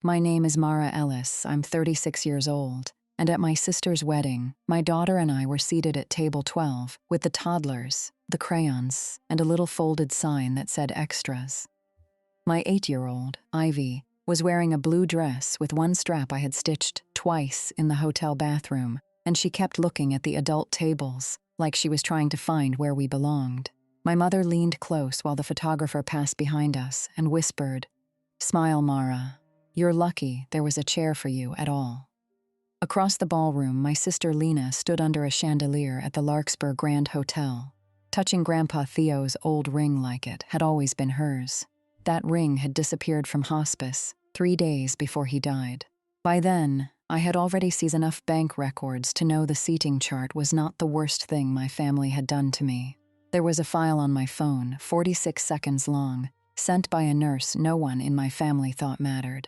My name is Mara Ellis. I'm 36 years old. And at my sister's wedding, my daughter and I were seated at table 12 with the toddlers, the crayons, and a little folded sign that said extras. My 8-year-old, Ivy, was wearing a blue dress with one strap I had stitched twice in the hotel bathroom, and she kept looking at the adult tables, like she was trying to find where we belonged. My mother leaned close while the photographer passed behind us and whispered, "Smile, Mara. You're lucky there was a chair for you at all." Across the ballroom, my sister Lena stood under a chandelier at the Larkspur Grand Hotel. Touching Grandpa Theo's old ring like it had always been hers. That ring had disappeared from hospice 3 days before he died. By then, I had already seen enough bank records to know the seating chart was not the worst thing my family had done to me. There was a file on my phone, 46 seconds long, sent by a nurse no one in my family thought mattered.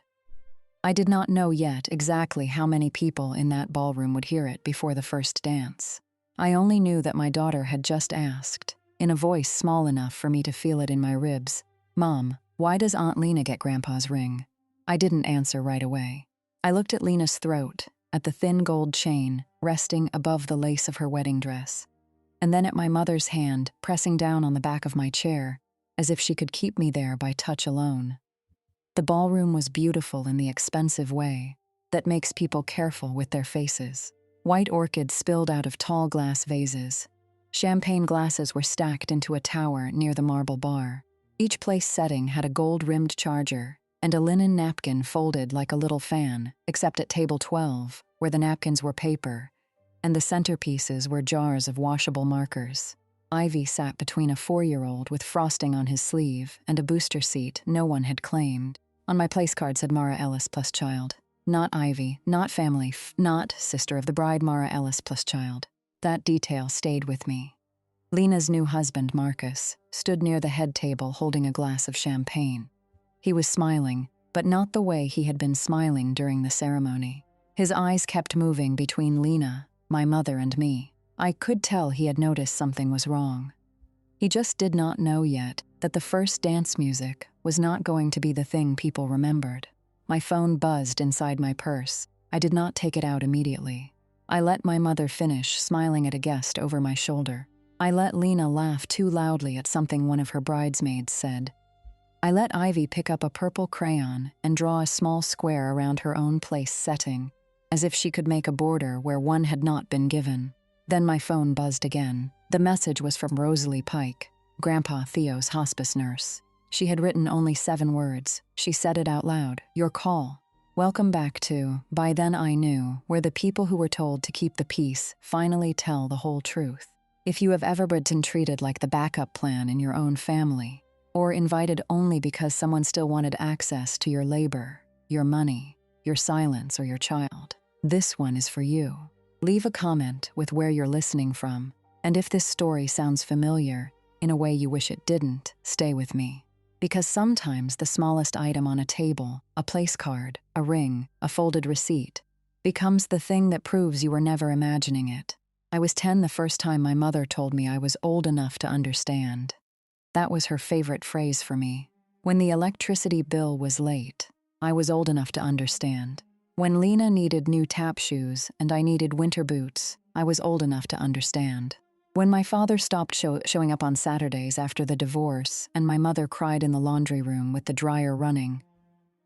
I did not know yet exactly how many people in that ballroom would hear it before the first dance. I only knew that my daughter had just asked, in a voice small enough for me to feel it in my ribs, "Mom, why does Aunt Lena get Grandpa's ring?" I didn't answer right away. I looked at Lena's throat, at the thin gold chain resting above the lace of her wedding dress, and then at my mother's hand pressing down on the back of my chair, as if she could keep me there by touch alone. The ballroom was beautiful in the expensive way that makes people careful with their faces. White orchids spilled out of tall glass vases. Champagne glasses were stacked into a tower near the marble bar. Each place setting had a gold-rimmed charger and a linen napkin folded like a little fan, except at table 12, where the napkins were paper, and the centerpieces were jars of washable markers. Ivy sat between a 4-year-old with frosting on his sleeve and a booster seat no one had claimed. On my place card said Mara Ellis plus child. Not Ivy, not family, not sister of the bride Mara Ellis plus child. That detail stayed with me. Lena's new husband, Marcus, stood near the head table holding a glass of champagne. He was smiling, but not the way he had been smiling during the ceremony. His eyes kept moving between Lena, my mother, and me. I could tell he had noticed something was wrong. He just did not know yet that the first dance music was not going to be the thing people remembered. My phone buzzed inside my purse. I did not take it out immediately. I let my mother finish smiling at a guest over my shoulder. I let Lena laugh too loudly at something one of her bridesmaids said. I let Ivy pick up a purple crayon and draw a small square around her own place setting, as if she could make a border where one had not been given. Then my phone buzzed again. The message was from Rosalie Pike, Grandpa Theo's hospice nurse. She had written only 7 words. She said it out loud. "Your call. Welcome back to, by then I knew, where the people who were told to keep the peace finally tell the whole truth. If you have ever been treated like the backup plan in your own family, or invited only because someone still wanted access to your labor, your money, your silence, or your child, this one is for you. Leave a comment with where you're listening from, and if this story sounds familiar in a way you wish it didn't, stay with me. Because sometimes the smallest item on a table, a place card, a ring, a folded receipt, becomes the thing that proves you were never imagining it. I was 10 the first time my mother told me I was old enough to understand. That was her favorite phrase for me. When the electricity bill was late, I was old enough to understand. When Lena needed new tap shoes and I needed winter boots, I was old enough to understand. When my father stopped showing up on Saturdays after the divorce and my mother cried in the laundry room with the dryer running,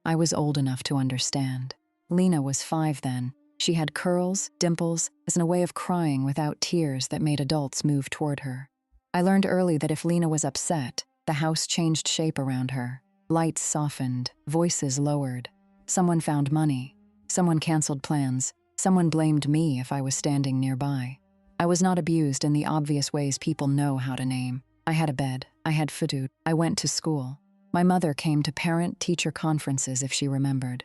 I was old enough to understand. Lena was 5 then. She had curls, dimples, as in a way of crying without tears that made adults move toward her. I learned early that if Lena was upset, the house changed shape around her. Lights softened, voices lowered. Someone found money. Someone canceled plans. Someone blamed me if I was standing nearby. I was not abused in the obvious ways people know how to name. I had a bed. I had food. I went to school. My mother came to parent-teacher conferences if she remembered.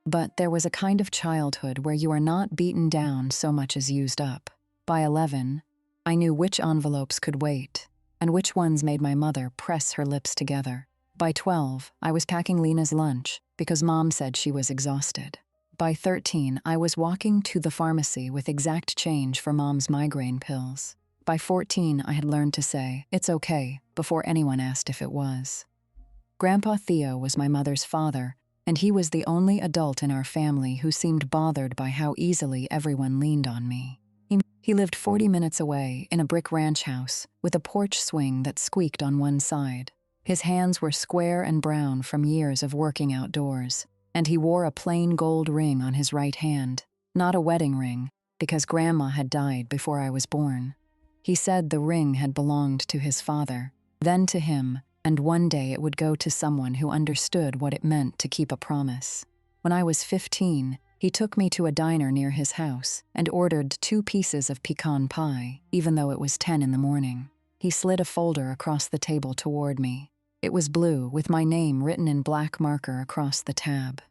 But there was a kind of childhood where you are not beaten down so much as used up. By 11, I knew which envelopes could wait and which ones made my mother press her lips together. By 12, I was packing Lena's lunch because Mom said she was exhausted. By 13, I was walking to the pharmacy with exact change for Mom's migraine pills. By 14, I had learned to say, "It's okay," before anyone asked if it was. Grandpa Theo was my mother's father, and he was the only adult in our family who seemed bothered by how easily everyone leaned on me. He lived 40 minutes away in a brick ranch house with a porch swing that squeaked on one side. His hands were square and brown from years of working outdoors, and he wore a plain gold ring on his right hand, not a wedding ring, because Grandma had died before I was born. He said the ring had belonged to his father, then to him, and one day it would go to someone who understood what it meant to keep a promise. When I was 15, he took me to a diner near his house and ordered 2 pieces of pecan pie, even though it was 10 in the morning. He slid a folder across the table toward me. It was blue, with my name written in black marker across the tab.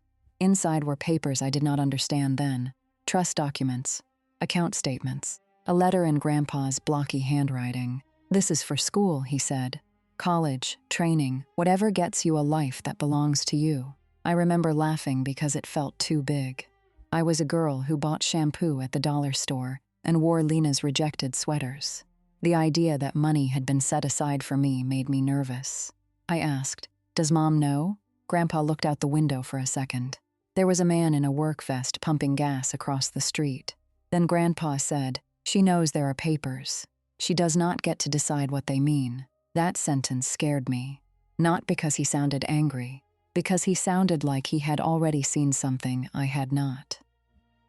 Inside were papers I did not understand then: trust documents, account statements, a letter in Grandpa's blocky handwriting. "This is for school," he said. "College, training, whatever gets you a life that belongs to you." I remember laughing because it felt too big. I was a girl who bought shampoo at the dollar store and wore Lena's rejected sweaters. The idea that money had been set aside for me made me nervous. I asked, "Does Mom know?" Grandpa looked out the window for a second. There was a man in a work vest pumping gas across the street. Then Grandpa said, "She knows there are papers. She does not get to decide what they mean." That sentence scared me. Not because he sounded angry, because he sounded like he had already seen something I had not.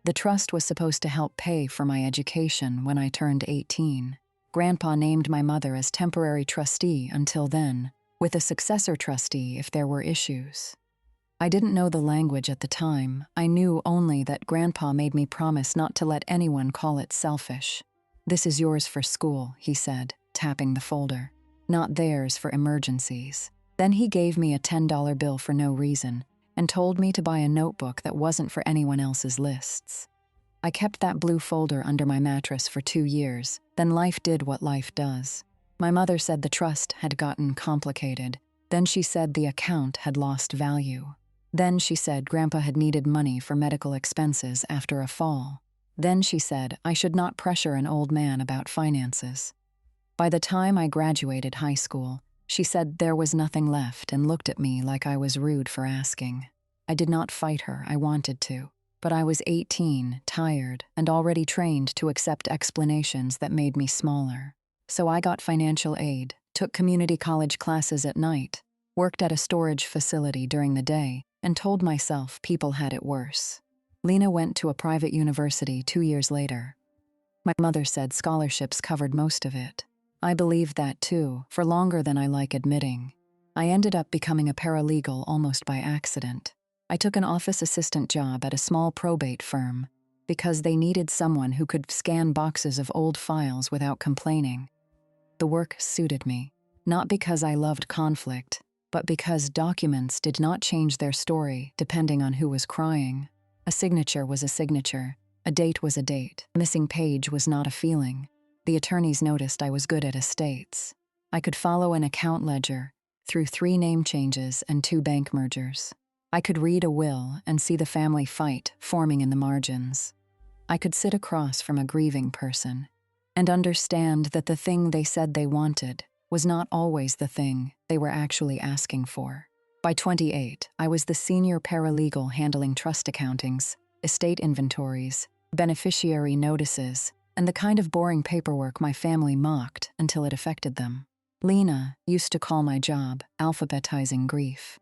The trust was supposed to help pay for my education when I turned 18. Grandpa named my mother as temporary trustee until then, with a successor trustee if there were issues. I didn't know the language at the time. I knew only that Grandpa made me promise not to let anyone call it selfish. "This is yours for school," he said, tapping the folder. "Not theirs for emergencies." Then he gave me a $10 bill for no reason and told me to buy a notebook that wasn't for anyone else's lists. I kept that blue folder under my mattress for 2 years. Then life did what life does. My mother said the trust had gotten complicated. Then she said the account had lost value. Then she said Grandpa had needed money for medical expenses after a fall. Then she said I should not pressure an old man about finances. By the time I graduated high school, she said there was nothing left and looked at me like I was rude for asking. I did not fight her, I wanted to. But I was 18, tired, and already trained to accept explanations that made me smaller. So I got financial aid, took community college classes at night, worked at a storage facility during the day, and told myself people had it worse. Lena went to a private university 2 years later. My mother said scholarships covered most of it. I believed that too, for longer than I like admitting. I ended up becoming a paralegal almost by accident. I took an office assistant job at a small probate firm because they needed someone who could scan boxes of old files without complaining. The work suited me, not because I loved conflict, but because documents did not change their story depending on who was crying. A signature was a signature, a date was a date, a missing page was not a feeling. The attorneys noticed I was good at estates. I could follow an account ledger through 3 name changes and 2 bank mergers. I could read a will and see the family fight forming in the margins. I could sit across from a grieving person and understand that the thing they said they wanted was not always the thing they were actually asking for. By 28, I was the senior paralegal handling trust accountings, estate inventories, beneficiary notices, and the kind of boring paperwork my family mocked until it affected them. Lena used to call my job alphabetizing grief.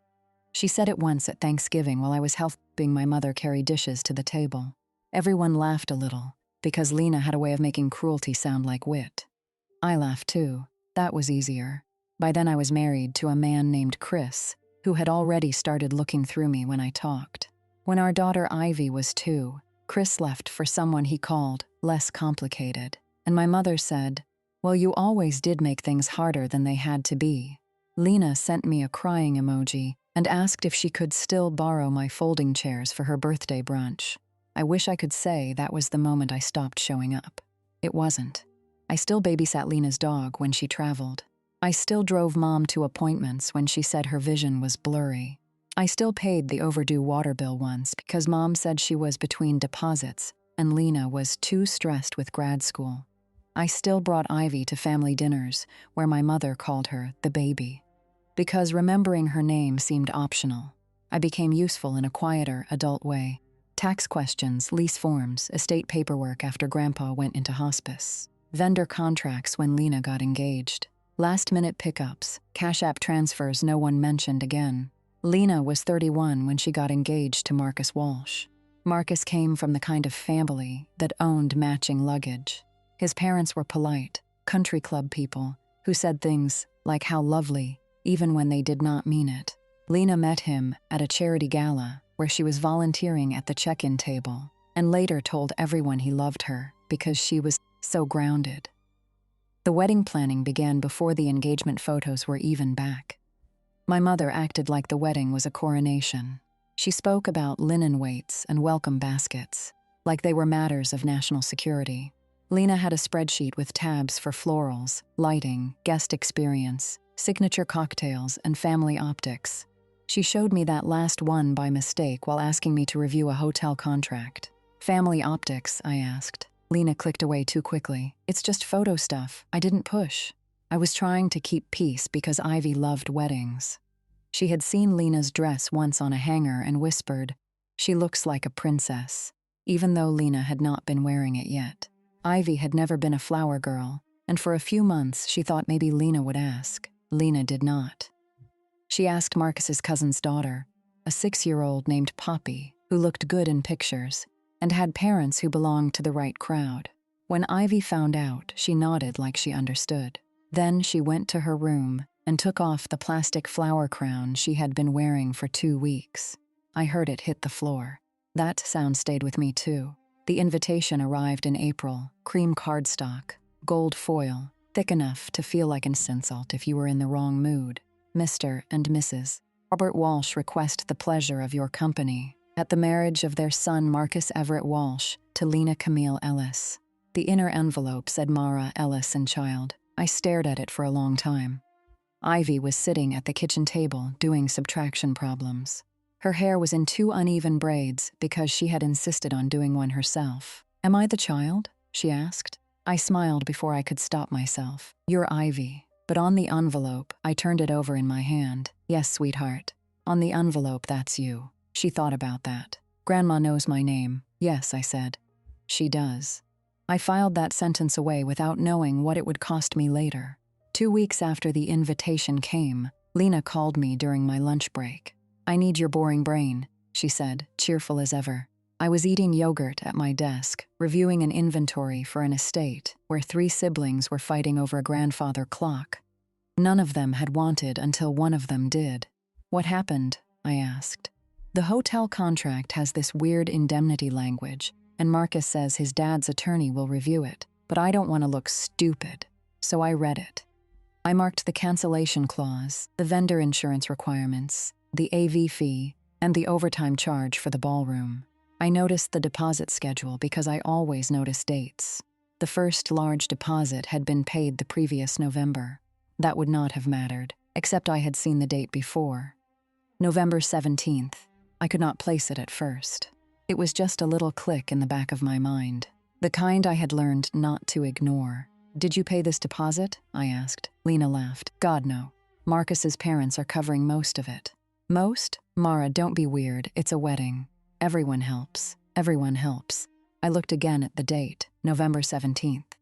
She said it once at Thanksgiving while I was helping my mother carry dishes to the table. Everyone laughed a little, because Lena had a way of making cruelty sound like wit. I laughed too. That was easier. By then I was married to a man named Chris, who had already started looking through me when I talked. When our daughter Ivy was 2, Chris left for someone he called less complicated, and my mother said, "Well, you always did make things harder than they had to be." Lena sent me a crying emoji and asked if she could still borrow my folding chairs for her birthday brunch. I wish I could say that was the moment I stopped showing up. It wasn't. I still babysat Lena's dog when she traveled. I still drove Mom to appointments when she said her vision was blurry. I still paid the overdue water bill once because Mom said she was between deposits and Lena was too stressed with grad school. I still brought Ivy to family dinners where my mother called her the baby, because remembering her name seemed optional. I became useful in a quieter, adult way. Tax questions, lease forms, estate paperwork after Grandpa went into hospice. Vendor contracts when Lena got engaged. Last-minute pickups, Cash App transfers no one mentioned again. Lena was 31 when she got engaged to Marcus Walsh. Marcus came from the kind of family that owned matching luggage. His parents were polite, country club people who said things like how lovely, even when they did not mean it. Lena met him at a charity gala where she was volunteering at the check-in table and later told everyone he loved her because she was so grounded. The wedding planning began before the engagement photos were even back. My mother acted like the wedding was a coronation. She spoke about linen weights and welcome baskets, like they were matters of national security. Lena had a spreadsheet with tabs for florals, lighting, guest experience, signature cocktails, and family optics. She showed me that last one by mistake while asking me to review a hotel contract. Family optics, I asked. Lena clicked away too quickly. It's just photo stuff. I didn't push. I was trying to keep peace because Ivy loved weddings. She had seen Lena's dress once on a hanger and whispered, "She looks like a princess," even though Lena had not been wearing it yet. Ivy had never been a flower girl, and for a few months she thought maybe Lena would ask. Lena did not. She asked Marcus's cousin's daughter, a 6-year-old named Poppy, who looked good in pictures, and had parents who belonged to the right crowd. When Ivy found out, she nodded like she understood. Then she went to her room and took off the plastic flower crown she had been wearing for 2 weeks. I heard it hit the floor. That sound stayed with me too. The invitation arrived in April, cream cardstock, gold foil, thick enough to feel like an insult if you were in the wrong mood. Mr. and Mrs. Robert Walsh request the pleasure of your company at the marriage of their son Marcus Everett Walsh to Lena Camille Ellis. The inner envelope said Mara Ellis and child. I stared at it for a long time. Ivy was sitting at the kitchen table doing subtraction problems. Her hair was in 2 uneven braids because she had insisted on doing one herself. "Am I the child?" she asked. I smiled before I could stop myself. "You're Ivy." But on the envelope, I turned it over in my hand. "Yes, sweetheart. On the envelope, that's you." She thought about that. "Grandma knows my name." "Yes," I said. "She does." I filed that sentence away without knowing what it would cost me later. 2 weeks after the invitation came, Lena called me during my lunch break. "I need your boring brain," she said, cheerful as ever. I was eating yogurt at my desk, reviewing an inventory for an estate where 3 siblings were fighting over a grandfather clock. None of them had wanted until one of them did. "What happened?" I asked. "The hotel contract has this weird indemnity language, and Marcus says his dad's attorney will review it, but I don't want to look stupid, so I read it. I marked the cancellation clause, the vendor insurance requirements, the AV fee, and the overtime charge for the ballroom. I noticed the deposit schedule because I always notice dates. The first large deposit had been paid the previous November. That would not have mattered, except I had seen the date before. November 17th. I could not place it at first. It was just a little click in the back of my mind, the kind I had learned not to ignore. "Did you pay this deposit?" I asked. Lena laughed. "God, no. Marcus's parents are covering most of it." "Most? Mara, don't be weird. It's a wedding. Everyone helps. Everyone helps." I looked again at the date, November 17th.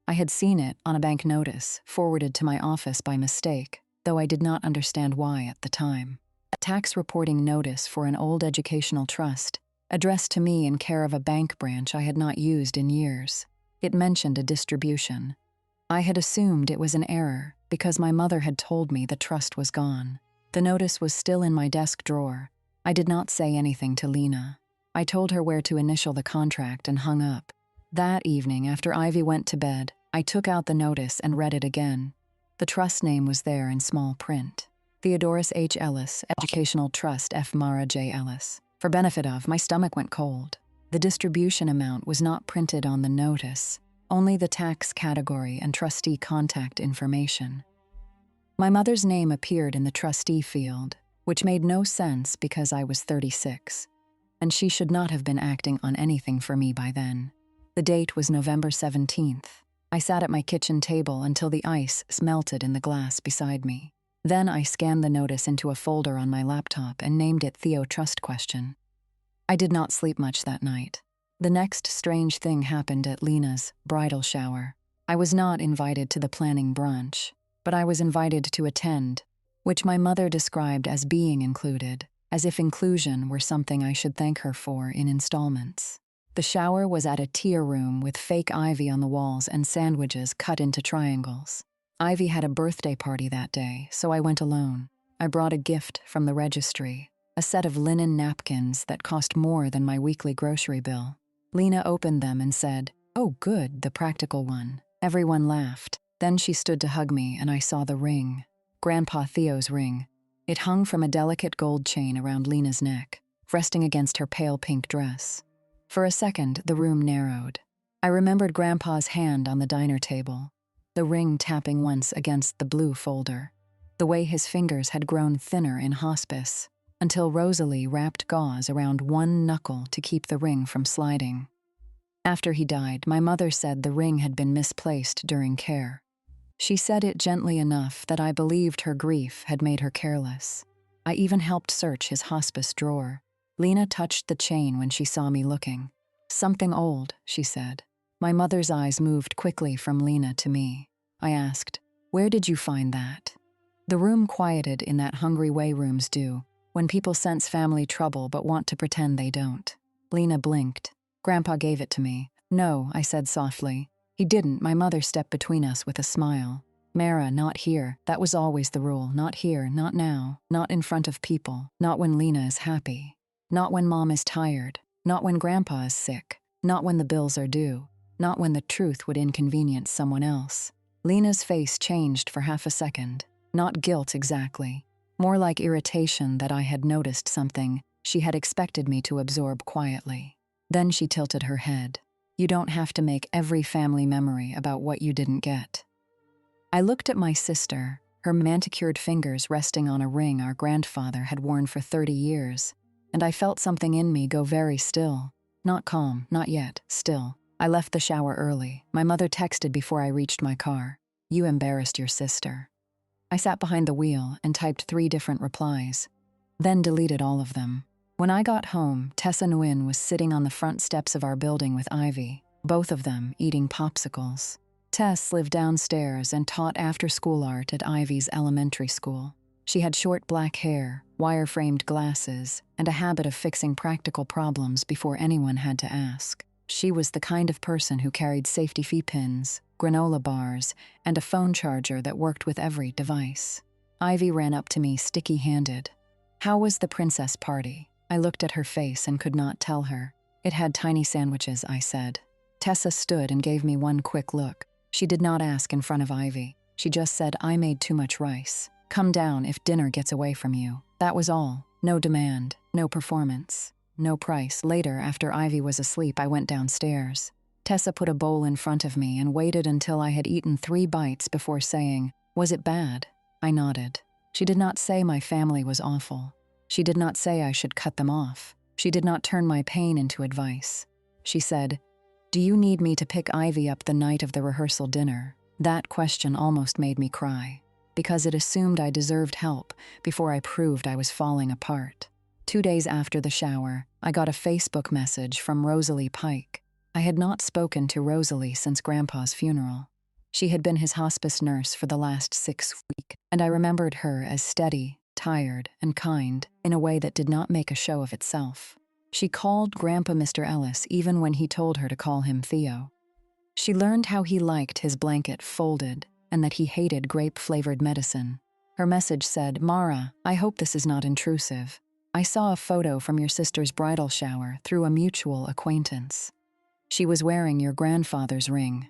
I had seen it on a bank notice, forwarded to my office by mistake, though I did not understand why at the time. A tax reporting notice for an old educational trust, addressed to me in care of a bank branch I had not used in years. It mentioned a distribution. I had assumed it was an error because my mother had told me the trust was gone. The notice was still in my desk drawer. I did not say anything to Lena. I told her where to initial the contract and hung up. That evening, after Ivy went to bed, I took out the notice and read it again. The trust name was there in small print. Theodorus H. Ellis, Educational Trust F. Mara J. Ellis. For benefit of, my stomach went cold. The distribution amount was not printed on the notice, only the tax category and trustee contact information. My mother's name appeared in the trustee field, which made no sense because I was 36, and she should not have been acting on anything for me by then. The date was November 17th. I sat at my kitchen table until the ice melted in the glass beside me. Then I scanned the notice into a folder on my laptop and named it Theo Trust Question. I did not sleep much that night. The next strange thing happened at Lena's bridal shower. I was not invited to the planning brunch, but I was invited to attend, which my mother described as being included, as if inclusion were something I should thank her for in installments. The shower was at a tier room with fake ivy on the walls and sandwiches cut into triangles. Ivy had a birthday party that day, so I went alone. I brought a gift from the registry, a set of linen napkins that cost more than my weekly grocery bill. Lena opened them and said, "Oh, good, the practical one." Everyone laughed. Then she stood to hug me and I saw the ring. Grandpa Theo's ring. It hung from a delicate gold chain around Lena's neck, resting against her pale pink dress. For a second, the room narrowed. I remembered Grandpa's hand on the diner table, the ring tapping once against the blue folder, the way his fingers had grown thinner in hospice, until Rosalie wrapped gauze around one knuckle to keep the ring from sliding. After he died, my mother said the ring had been misplaced during care. She said it gently enough that I believed her grief had made her careless. I even helped search his hospice drawer. Lena touched the chain when she saw me looking. "Something old," she said. My mother's eyes moved quickly from Lena to me. I asked, "Where did you find that?" The room quieted in that hungry way rooms do, when people sense family trouble but want to pretend they don't. Lena blinked. "Grandpa gave it to me." "No," I said softly. "He didn't." My mother stepped between us with a smile. "Mara, not here. That was always the rule. Not here, not now, not in front of people, not when Lena is happy. Not when Mom is tired, not when Grandpa is sick, not when the bills are due, not when the truth would inconvenience someone else." Lena's face changed for half a second. Not guilt exactly, more like irritation that I had noticed something she had expected me to absorb quietly. Then she tilted her head. "You don't have to make every family memory about what you didn't get." I looked at my sister, her manicured fingers resting on a ring our grandfather had worn for 30 years. And I felt something in me go very still. Not calm, not yet, still. I left the shower early. My mother texted before I reached my car. "You embarrassed your sister." I sat behind the wheel and typed 3 different replies, then deleted all of them. When I got home, Tessa Nguyen was sitting on the front steps of our building with Ivy, both of them eating popsicles. Tess lived downstairs and taught after-school art at Ivy's elementary school. She had short black hair, wire-framed glasses, and a habit of fixing practical problems before anyone had to ask. She was the kind of person who carried safety fee pins, granola bars, and a phone charger that worked with every device. Ivy ran up to me sticky-handed. "How was the princess party?" I looked at her face and could not tell her. "It had tiny sandwiches," I said. Tessa stood and gave me one quick look. She did not ask in front of Ivy. She just said, "I made too much rice. Come down if dinner gets away from you." That was all. No demand, no performance, no price. Later, after Ivy was asleep, I went downstairs. Tessa put a bowl in front of me and waited until I had eaten 3 bites before saying, "Was it bad?" I nodded. She did not say my family was awful. She did not say I should cut them off. She did not turn my pain into advice. She said, "Do you need me to pick Ivy up the night of the rehearsal dinner?" That question almost made me cry, because it assumed I deserved help before I proved I was falling apart. 2 days after the shower, I got a Facebook message from Rosalie Pike. I had not spoken to Rosalie since Grandpa's funeral. She had been his hospice nurse for the last 6 weeks, and I remembered her as steady, tired, and kind in a way that did not make a show of itself. She called Grandpa Mr. Ellis even when he told her to call him Theo. She learned how he liked his blanket folded and that he hated grape-flavored medicine. Her message said, "Mara, I hope this is not intrusive. I saw a photo from your sister's bridal shower through a mutual acquaintance. She was wearing your grandfather's ring.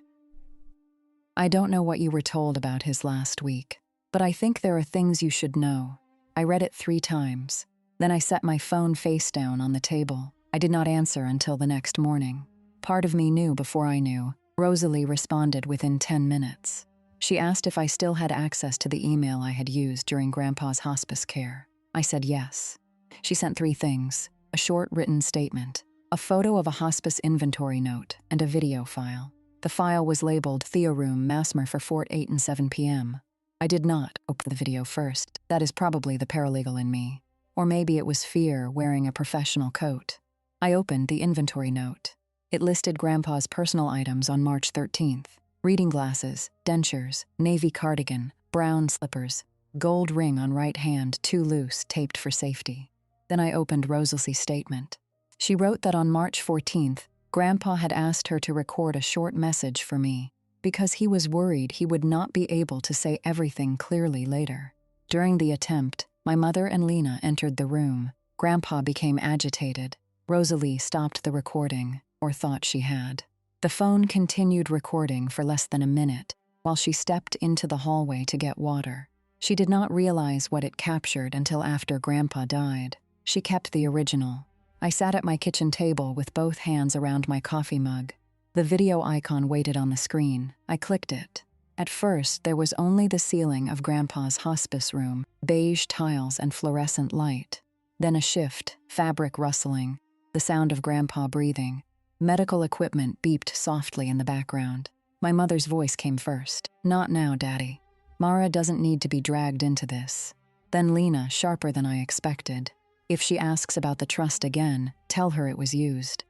I don't know what you were told about his last week, but I think there are things you should know." I read it 3 times. Then I set my phone face down on the table. I did not answer until the next morning. Part of me knew before I knew. Rosalie responded within 10 minutes. She asked if I still had access to the email I had used during Grandpa's hospice care. I said yes. She sent 3 things: a short written statement, a photo of a hospice inventory note, and a video file. The file was labeled Theo Room Masmer for 4, 8, and 7 p.m. I did not open the video first. That is probably the paralegal in me. Or maybe it was fear wearing a professional coat. I opened the inventory note. It listed Grandpa's personal items on March 13th. Reading glasses, dentures, navy cardigan, brown slippers, gold ring on right hand, too loose, taped for safety. Then I opened Rosalie's statement. She wrote that on March 14th, Grandpa had asked her to record a short message for me because he was worried he would not be able to say everything clearly later. During the attempt, my mother and Lena entered the room. Grandpa became agitated. Rosalie stopped the recording, or thought she had. The phone continued recording for less than a minute while she stepped into the hallway to get water. She did not realize what it captured until after Grandpa died. She kept the original. I sat at my kitchen table with both hands around my coffee mug. The video icon waited on the screen. I clicked it. At first, there was only the ceiling of Grandpa's hospice room, beige tiles and fluorescent light. Then a shift, fabric rustling, the sound of Grandpa breathing. Medical equipment beeped softly in the background. My mother's voice came first. "Not now, Daddy. Mara doesn't need to be dragged into this." Then Lena, sharper than I expected. "If she asks about the trust again, tell her it was used.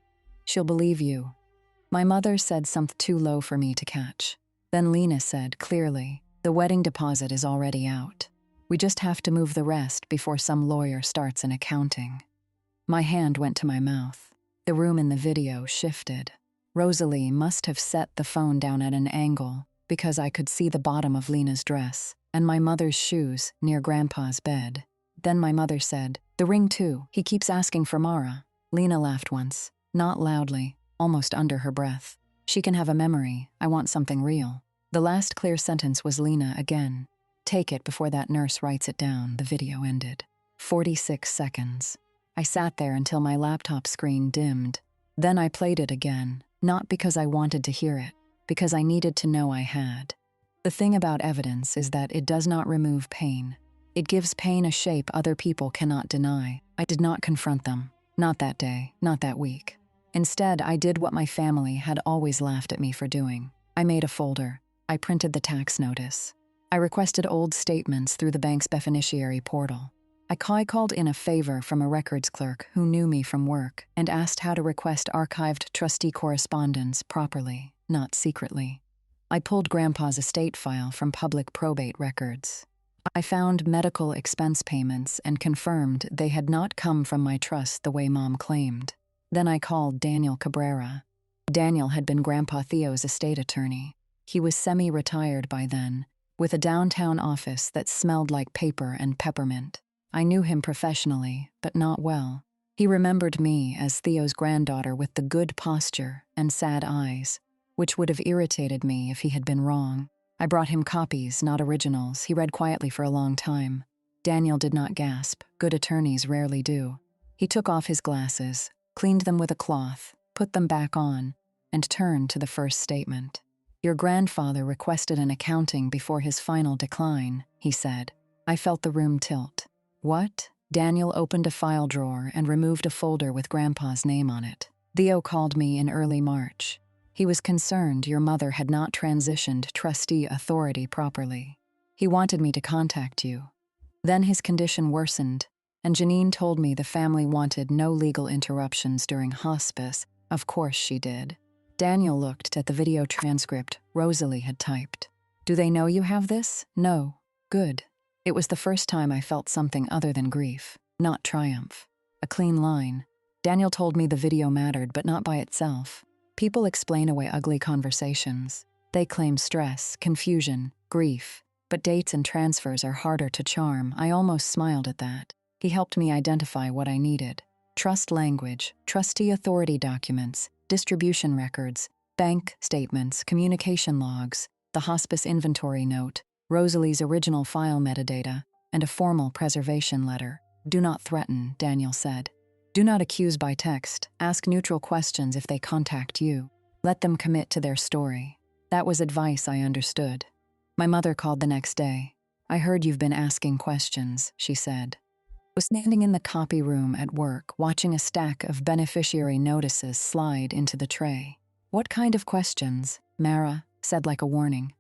She'll believe you." My mother said something too low for me to catch. Then Lena said clearly, "The wedding deposit is already out. We just have to move the rest before some lawyer starts an accounting." My hand went to my mouth. The room in the video shifted. Rosalie must have set the phone down at an angle because I could see the bottom of Lena's dress and my mother's shoes near Grandpa's bed. Then my mother said, "The ring too. He keeps asking for Mara." Lena laughed once, not loudly, almost under her breath. "She can have a memory. I want something real." The last clear sentence was Lena again. "Take it before that nurse writes it down." The video ended. 46 seconds. I sat there until my laptop screen dimmed. Then I played it again, not because I wanted to hear it, because I needed to know I had. The thing about evidence is that it does not remove pain. It gives pain a shape other people cannot deny. I did not confront them. Not that day, not that week. Instead, I did what my family had always laughed at me for doing. I made a folder. I printed the tax notice. I requested old statements through the bank's beneficiary portal. I called in a favor from a records clerk who knew me from work and asked how to request archived trustee correspondence properly, not secretly. I pulled Grandpa's estate file from public probate records. I found medical expense payments and confirmed they had not come from my trust the way Mom claimed. Then I called Daniel Cabrera. Daniel had been Grandpa Theo's estate attorney. He was semi-retired by then, with a downtown office that smelled like paper and peppermint. I knew him professionally, but not well. He remembered me as Theo's granddaughter with the good posture and sad eyes, which would have irritated me if he had been wrong. I brought him copies, not originals. He read quietly for a long time. Daniel did not gasp. Good attorneys rarely do. He took off his glasses, cleaned them with a cloth, put them back on, and turned to the first statement. "Your grandfather requested an accounting before his final decline," he said. I felt the room tilt. "What?" Daniel opened a file drawer and removed a folder with Grandpa's name on it. "Theo called me in early March. He was concerned your mother had not transitioned trustee authority properly. He wanted me to contact you. Then his condition worsened, and Janine told me the family wanted no legal interruptions during hospice. Of course she did." Daniel looked at the video transcript Rosalie had typed. "Do they know you have this?" "No." "Good." It was the first time I felt something other than grief, not triumph. A clean line. Daniel told me the video mattered, but not by itself. People explain away ugly conversations. They claim stress, confusion, grief. But dates and transfers are harder to charm. I almost smiled at that. He helped me identify what I needed. Trust language, trustee authority documents, distribution records, bank statements, communication logs, the hospice inventory note, Rosalie's original file metadata, and a formal preservation letter. "Do not threaten," Daniel said. "Do not accuse by text. Ask neutral questions if they contact you. Let them commit to their story." That was advice I understood. My mother called the next day. "I heard you've been asking questions," she said. I was standing in the copy room at work, watching a stack of beneficiary notices slide into the tray. "What kind of questions?" Mara said like a warning.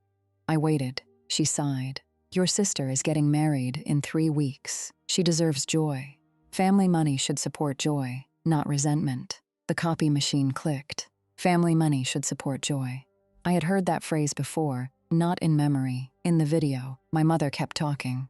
I waited. She sighed. Your sister is getting married in 3 weeks. She deserves joy. Family money should support joy, not resentment. The copy machine clicked. Family money should support joy. I had heard that phrase before, not in memory. In the video, my mother kept talking.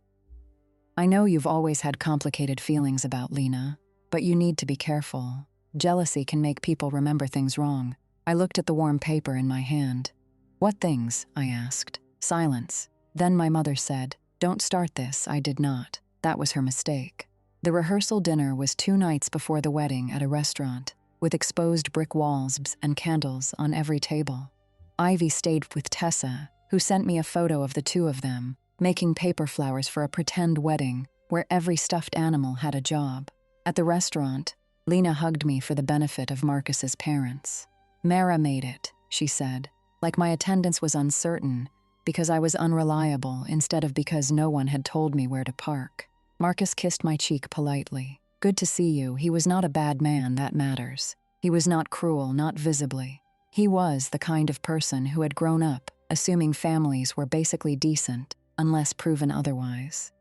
I know you've always had complicated feelings about Lena, but you need to be careful. Jealousy can make people remember things wrong. I looked at the warm paper in my hand. What things? I asked. Silence. Then my mother said, Don't start this. I did not. That was her mistake. The rehearsal dinner was 2 nights before the wedding at a restaurant, with exposed brick walls and candles on every table. Ivy stayed with Tessa, who sent me a photo of the 2 of them, making paper flowers for a pretend wedding where every stuffed animal had a job. At the restaurant, Lena hugged me for the benefit of Marcus's parents. Mara made it, she said, like my attendance was uncertain because I was unreliable instead of because no one had told me where to park. Marcus kissed my cheek politely. Good to see you. He was not a bad man, that matters. He was not cruel, not visibly. He was the kind of person who had grown up, assuming families were basically decent, unless proven otherwise.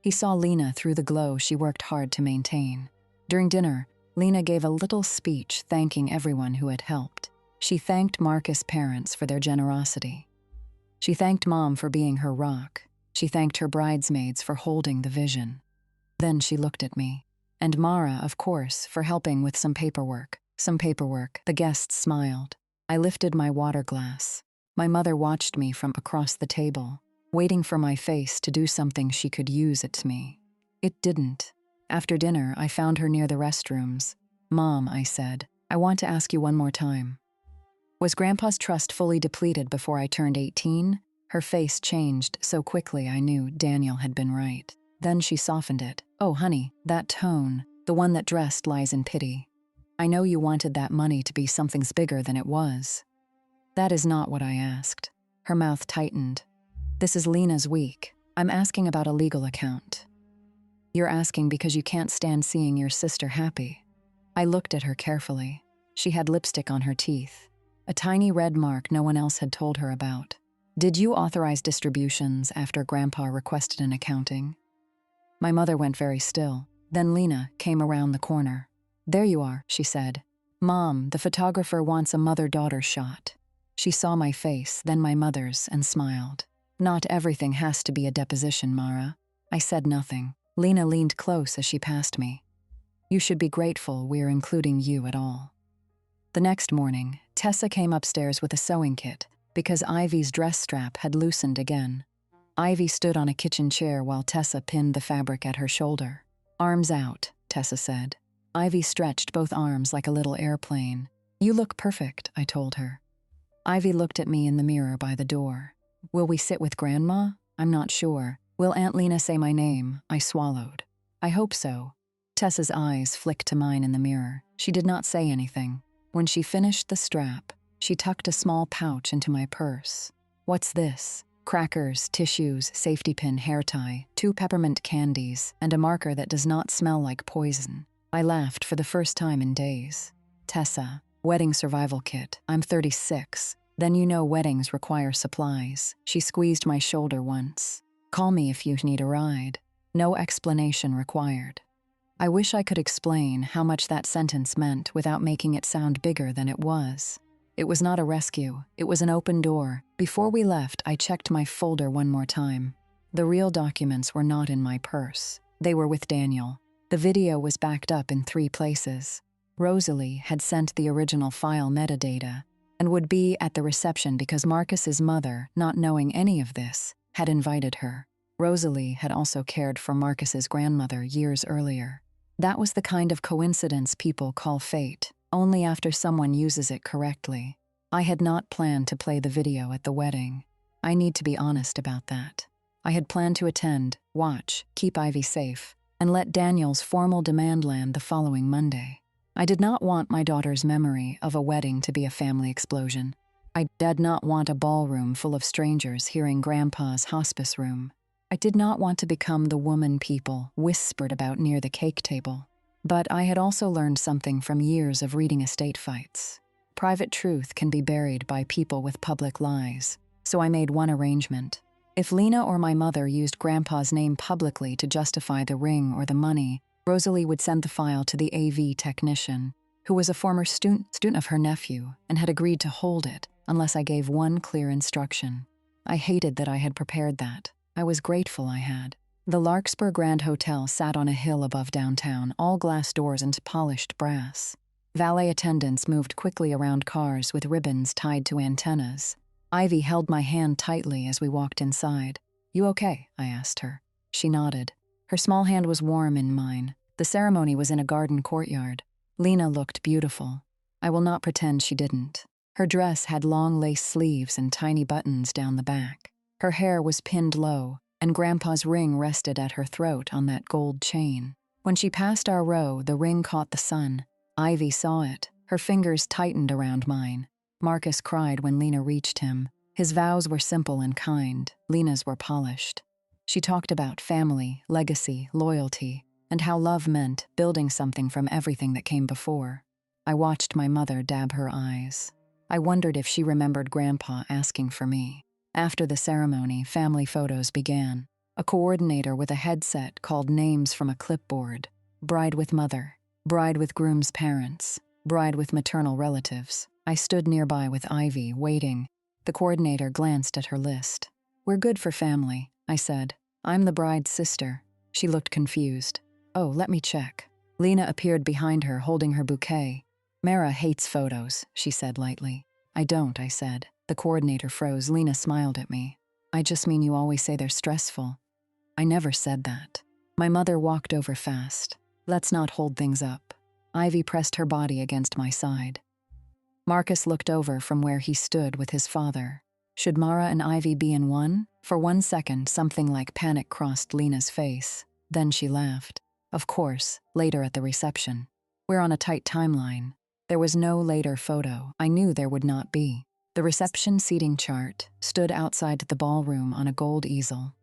He saw Lena through the glow she worked hard to maintain. During dinner, Lena gave a little speech thanking everyone who had helped. She thanked Marcus' parents for their generosity. She thanked Mom for being her rock. She thanked her bridesmaids for holding the vision. Then she looked at me. And Mara, of course, for helping with some paperwork. The guests smiled. I lifted my water glass. My mother watched me from across the table, waiting for my face to do something she could use it to me. It didn't. After dinner, I found her near the restrooms. Mom, I said, I want to ask you one more time. Was Grandpa's trust fully depleted before I turned 18? Her face changed so quickly I knew Daniel had been right. Then she softened it. Oh, honey, that tone, the one that dressed lies in pity. I know you wanted that money to be something bigger than it was. That is not what I asked. Her mouth tightened. This is Lena's week. I'm asking about a legal account. You're asking because you can't stand seeing your sister happy. I looked at her carefully. She had lipstick on her teeth, a tiny red mark no one else had told her about. Did you authorize distributions after Grandpa requested an accounting? My mother went very still. Then Lena came around the corner. There you are, she said. Mom, the photographer wants a mother-daughter shot. She saw my face, then my mother's, and smiled. Not everything has to be a deposition, Mara. I said nothing. Lena leaned close as she passed me. You should be grateful we're including you at all. The next morning, Tessa came upstairs with a sewing kit because Ivy's dress strap had loosened again. Ivy stood on a kitchen chair while Tessa pinned the fabric at her shoulder. Arms out, Tessa said. Ivy stretched both arms like a little airplane. You look perfect, I told her. Ivy looked at me in the mirror by the door. Will we sit with Grandma? I'm not sure. Will Aunt Lena say my name? I swallowed. I hope so. Tessa's eyes flicked to mine in the mirror. She did not say anything. When she finished the strap, she tucked a small pouch into my purse. What's this? Crackers, tissues, safety pin, hair tie, 2 peppermint candies, and a marker that does not smell like poison. I laughed for the first time in days. Tessa, wedding survival kit. I'm 36. Then you know weddings require supplies. She squeezed my shoulder once. Call me if you need a ride. No explanation required. I wish I could explain how much that sentence meant without making it sound bigger than it was. It was not a rescue. It was an open door. Before we left, I checked my folder one more time. The real documents were not in my purse. They were with Daniel. The video was backed up in 3 places. Rosalie had sent the original file metadata and would be at the reception because Marcus's mother, not knowing any of this, had invited her. Rosalie had also cared for Marcus's grandmother years earlier. That was the kind of coincidence people call fate, only after someone uses it correctly. I had not planned to play the video at the wedding. I need to be honest about that. I had planned to attend, watch, keep Ivy safe, and let Daniel's formal demand land the following Monday. I did not want my daughter's memory of a wedding to be a family explosion. I did not want a ballroom full of strangers hearing Grandpa's hospice room. I did not want to become the woman people whispered about near the cake table. But I had also learned something from years of reading estate fights. Private truth can be buried by people with public lies, so I made one arrangement. If Lena or my mother used Grandpa's name publicly to justify the ring or the money, Rosalie would send the file to the AV technician, who was a former student of her nephew and had agreed to hold it unless I gave one clear instruction. I hated that I had prepared that. I was grateful I had. The Larkspur Grand Hotel sat on a hill above downtown, all glass doors and polished brass. Valet attendants moved quickly around cars with ribbons tied to antennas. Ivy held my hand tightly as we walked inside. "You okay?" I asked her. She nodded. Her small hand was warm in mine. The ceremony was in a garden courtyard. Lena looked beautiful. I will not pretend she didn't. Her dress had long lace sleeves and tiny buttons down the back. Her hair was pinned low, and Grandpa's ring rested at her throat on that gold chain. When she passed our row, the ring caught the sun. Ivy saw it. Her fingers tightened around mine. Marcus cried when Lena reached him. His vows were simple and kind. Lena's were polished. She talked about family, legacy, loyalty, and how love meant building something from everything that came before. I watched my mother dab her eyes. I wondered if she remembered Grandpa asking for me. After the ceremony, family photos began. A coordinator with a headset called names from a clipboard. Bride with mother, bride with groom's parents, bride with maternal relatives. I stood nearby with Ivy, waiting. The coordinator glanced at her list. "We're good for family," I said. "I'm the bride's sister." She looked confused. "Oh, let me check." Lena appeared behind her, holding her bouquet. "Mara hates photos," she said lightly. "I don't," I said. The coordinator froze. Lena smiled at me. "I just mean you always say they're stressful." I never said that. My mother walked over fast. "Let's not hold things up." Ivy pressed her body against my side. Marcus looked over from where he stood with his father. Should Mara and Ivy be in one? For 1 second, something like panic crossed Lena's face. Then she laughed. "Of course, later at the reception. We're on a tight timeline." There was no later photo. I knew there would not be. The reception seating chart stood outside the ballroom on a gold easel.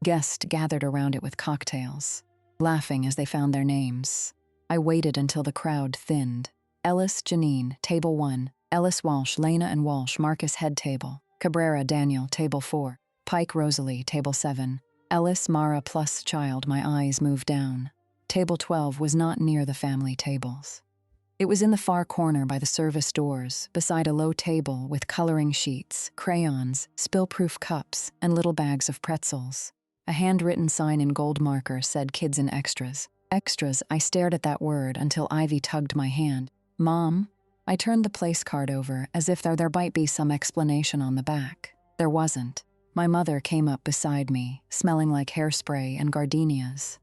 Guests gathered around it with cocktails, laughing as they found their names. I waited until the crowd thinned. Ellis, Janine, table 1. Ellis, Walsh, Lena and Walsh, Marcus, head table. Cabrera, Daniel, table 4. Pike, Rosalie, table 7. Ellis, Mara plus child. My eyes moved down. Table 12 was not near the family tables. It was in the far corner by the service doors, beside a low table with coloring sheets, crayons, spill-proof cups, and little bags of pretzels. A handwritten sign in gold marker said "Kids and Extras." Extras, I stared at that word until Ivy tugged my hand. "Mom?" I turned the place card over as if there might be some explanation on the back. There wasn't. My mother came up beside me, smelling like hairspray and gardenias.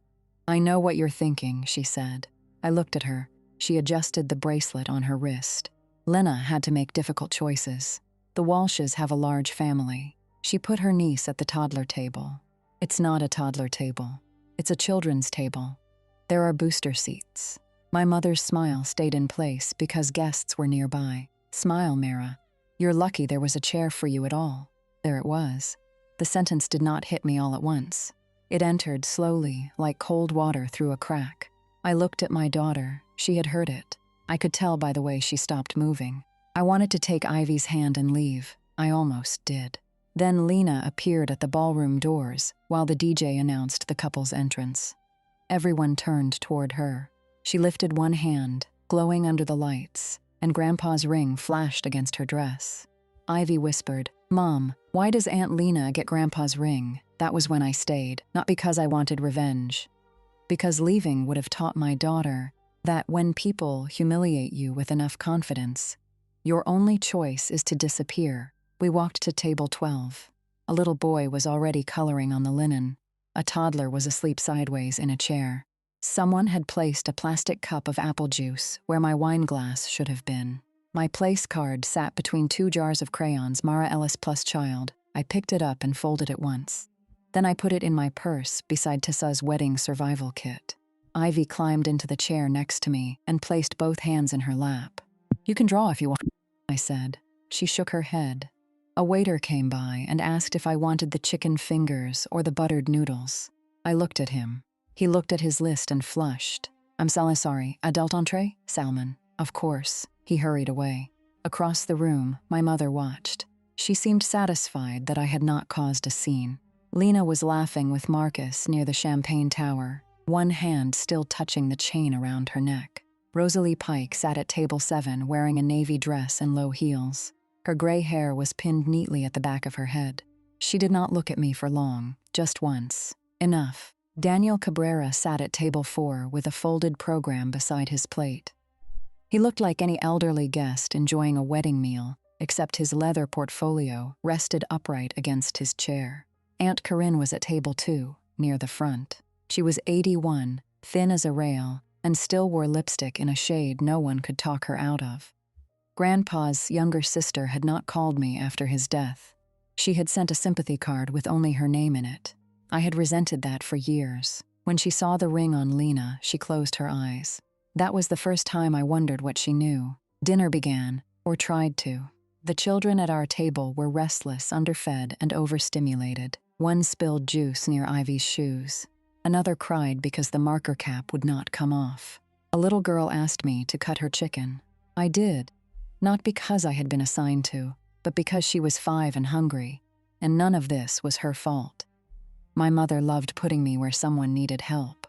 "I know what you're thinking," she said. I looked at her. She adjusted the bracelet on her wrist. Lena had to make difficult choices. The Walshes have a large family. She put her niece at the toddler table. It's not a toddler table. It's a children's table. There are booster seats. My mother's smile stayed in place because guests were nearby. "Smile, Mara. You're lucky there was a chair for you at all." There it was. The sentence did not hit me all at once. It entered slowly, like cold water through a crack. I looked at my daughter. She had heard it. I could tell by the way she stopped moving. I wanted to take Ivy's hand and leave. I almost did. Then Lena appeared at the ballroom doors while the DJ announced the couple's entrance. Everyone turned toward her. She lifted one hand, glowing under the lights, and Grandpa's ring flashed against her dress. Ivy whispered, "Mom, why does Aunt Lena get Grandpa's ring?" That was when I stayed, not because I wanted revenge. Because leaving would have taught my daughter that when people humiliate you with enough confidence, your only choice is to disappear. We walked to table 12. A little boy was already coloring on the linen. A toddler was asleep sideways in a chair. Someone had placed a plastic cup of apple juice where my wine glass should have been. My place card sat between 2 jars of crayons, Mara Ellis plus child. I picked it up and folded it once. Then I put it in my purse beside Tissa's wedding survival kit. Ivy climbed into the chair next to me and placed both hands in her lap. "You can draw if you want," I said. She shook her head. A waiter came by and asked if I wanted the chicken fingers or the buttered noodles. I looked at him. He looked at his list and flushed. "I'm sorry, adult entree? Salmon." "Of course." He hurried away. Across the room, my mother watched. She seemed satisfied that I had not caused a scene. Lena was laughing with Marcus near the champagne tower, one hand still touching the chain around her neck. Rosalie Pike sat at table 7 wearing a navy dress and low heels. Her gray hair was pinned neatly at the back of her head. She did not look at me for long, just once. Enough. Daniel Cabrera sat at table 4 with a folded program beside his plate. He looked like any elderly guest enjoying a wedding meal, except his leather portfolio rested upright against his chair. Aunt Corinne was at table 2, near the front. She was 81, thin as a rail, and still wore lipstick in a shade no one could talk her out of. Grandpa's younger sister had not called me after his death. She had sent a sympathy card with only her name in it. I had resented that for years. When she saw the ring on Lena, she closed her eyes. That was the first time I wondered what she knew. Dinner began, or tried to. The children at our table were restless, underfed, and overstimulated. One spilled juice near Ivy's shoes. Another cried because the marker cap would not come off. A little girl asked me to cut her chicken. I did. Not because I had been assigned to, but because she was 5 and hungry, and none of this was her fault. My mother loved putting me where someone needed help.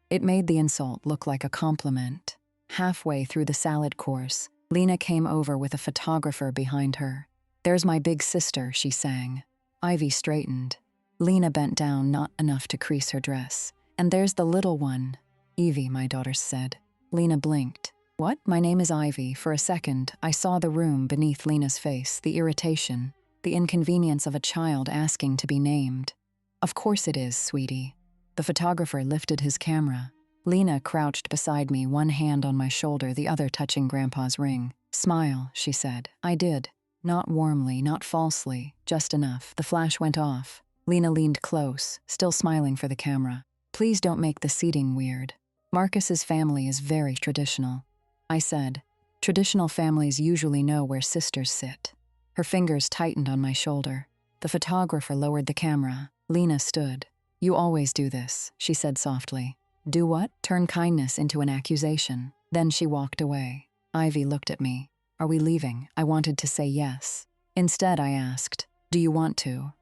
It made the insult look like a compliment. Halfway through the salad course, Lena came over with a photographer behind her. "There's my big sister," she sang. Ivy straightened. Lena bent down not enough to crease her dress. "And there's the little one." "Evie," my daughter said. Lena blinked. "What? My name is Ivy." For a second, I saw the room beneath Lena's face, the irritation, the inconvenience of a child asking to be named. "Of course it is, sweetie." The photographer lifted his camera. Lena crouched beside me, one hand on my shoulder, the other touching Grandpa's ring. "Smile," she said. I did. Not warmly, not falsely, just enough. The flash went off. Lena leaned close, still smiling for the camera. "Please don't make the seating weird. Marcus's family is very traditional." I said, "Traditional families usually know where sisters sit." Her fingers tightened on my shoulder. The photographer lowered the camera. Lena stood. "You always do this," she said softly. "Do what?" "Turn kindness into an accusation." Then she walked away. Ivy looked at me. "Are we leaving?" I wanted to say yes. Instead, I asked, "Do you want to?"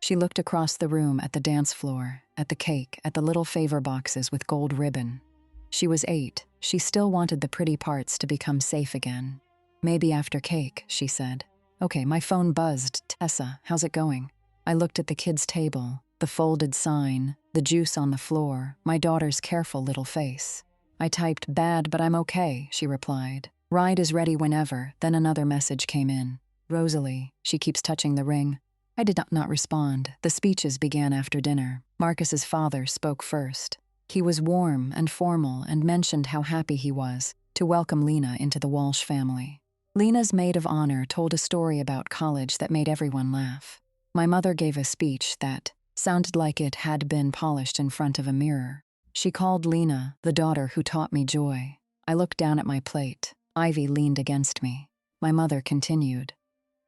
She looked across the room at the dance floor, at the cake, at the little favor boxes with gold ribbon. She was 8. She still wanted the pretty parts to become safe again. "Maybe after cake," she said. "Okay." My phone buzzed. "Tessa, how's it going?" I looked at the kids' table, the folded sign, the juice on the floor, my daughter's careful little face. I typed, "Bad, but I'm okay," she replied. "Ride is ready whenever." Then another message came in. "Rosalie, she keeps touching the ring." I did not respond. The speeches began after dinner. Marcus's father spoke first. He was warm and formal and mentioned how happy he was to welcome Lena into the Walsh family. Lena's maid of honor told a story about college that made everyone laugh. My mother gave a speech that sounded like it had been polished in front of a mirror. She called Lena the daughter who taught me joy. I looked down at my plate. Ivy leaned against me. My mother continued.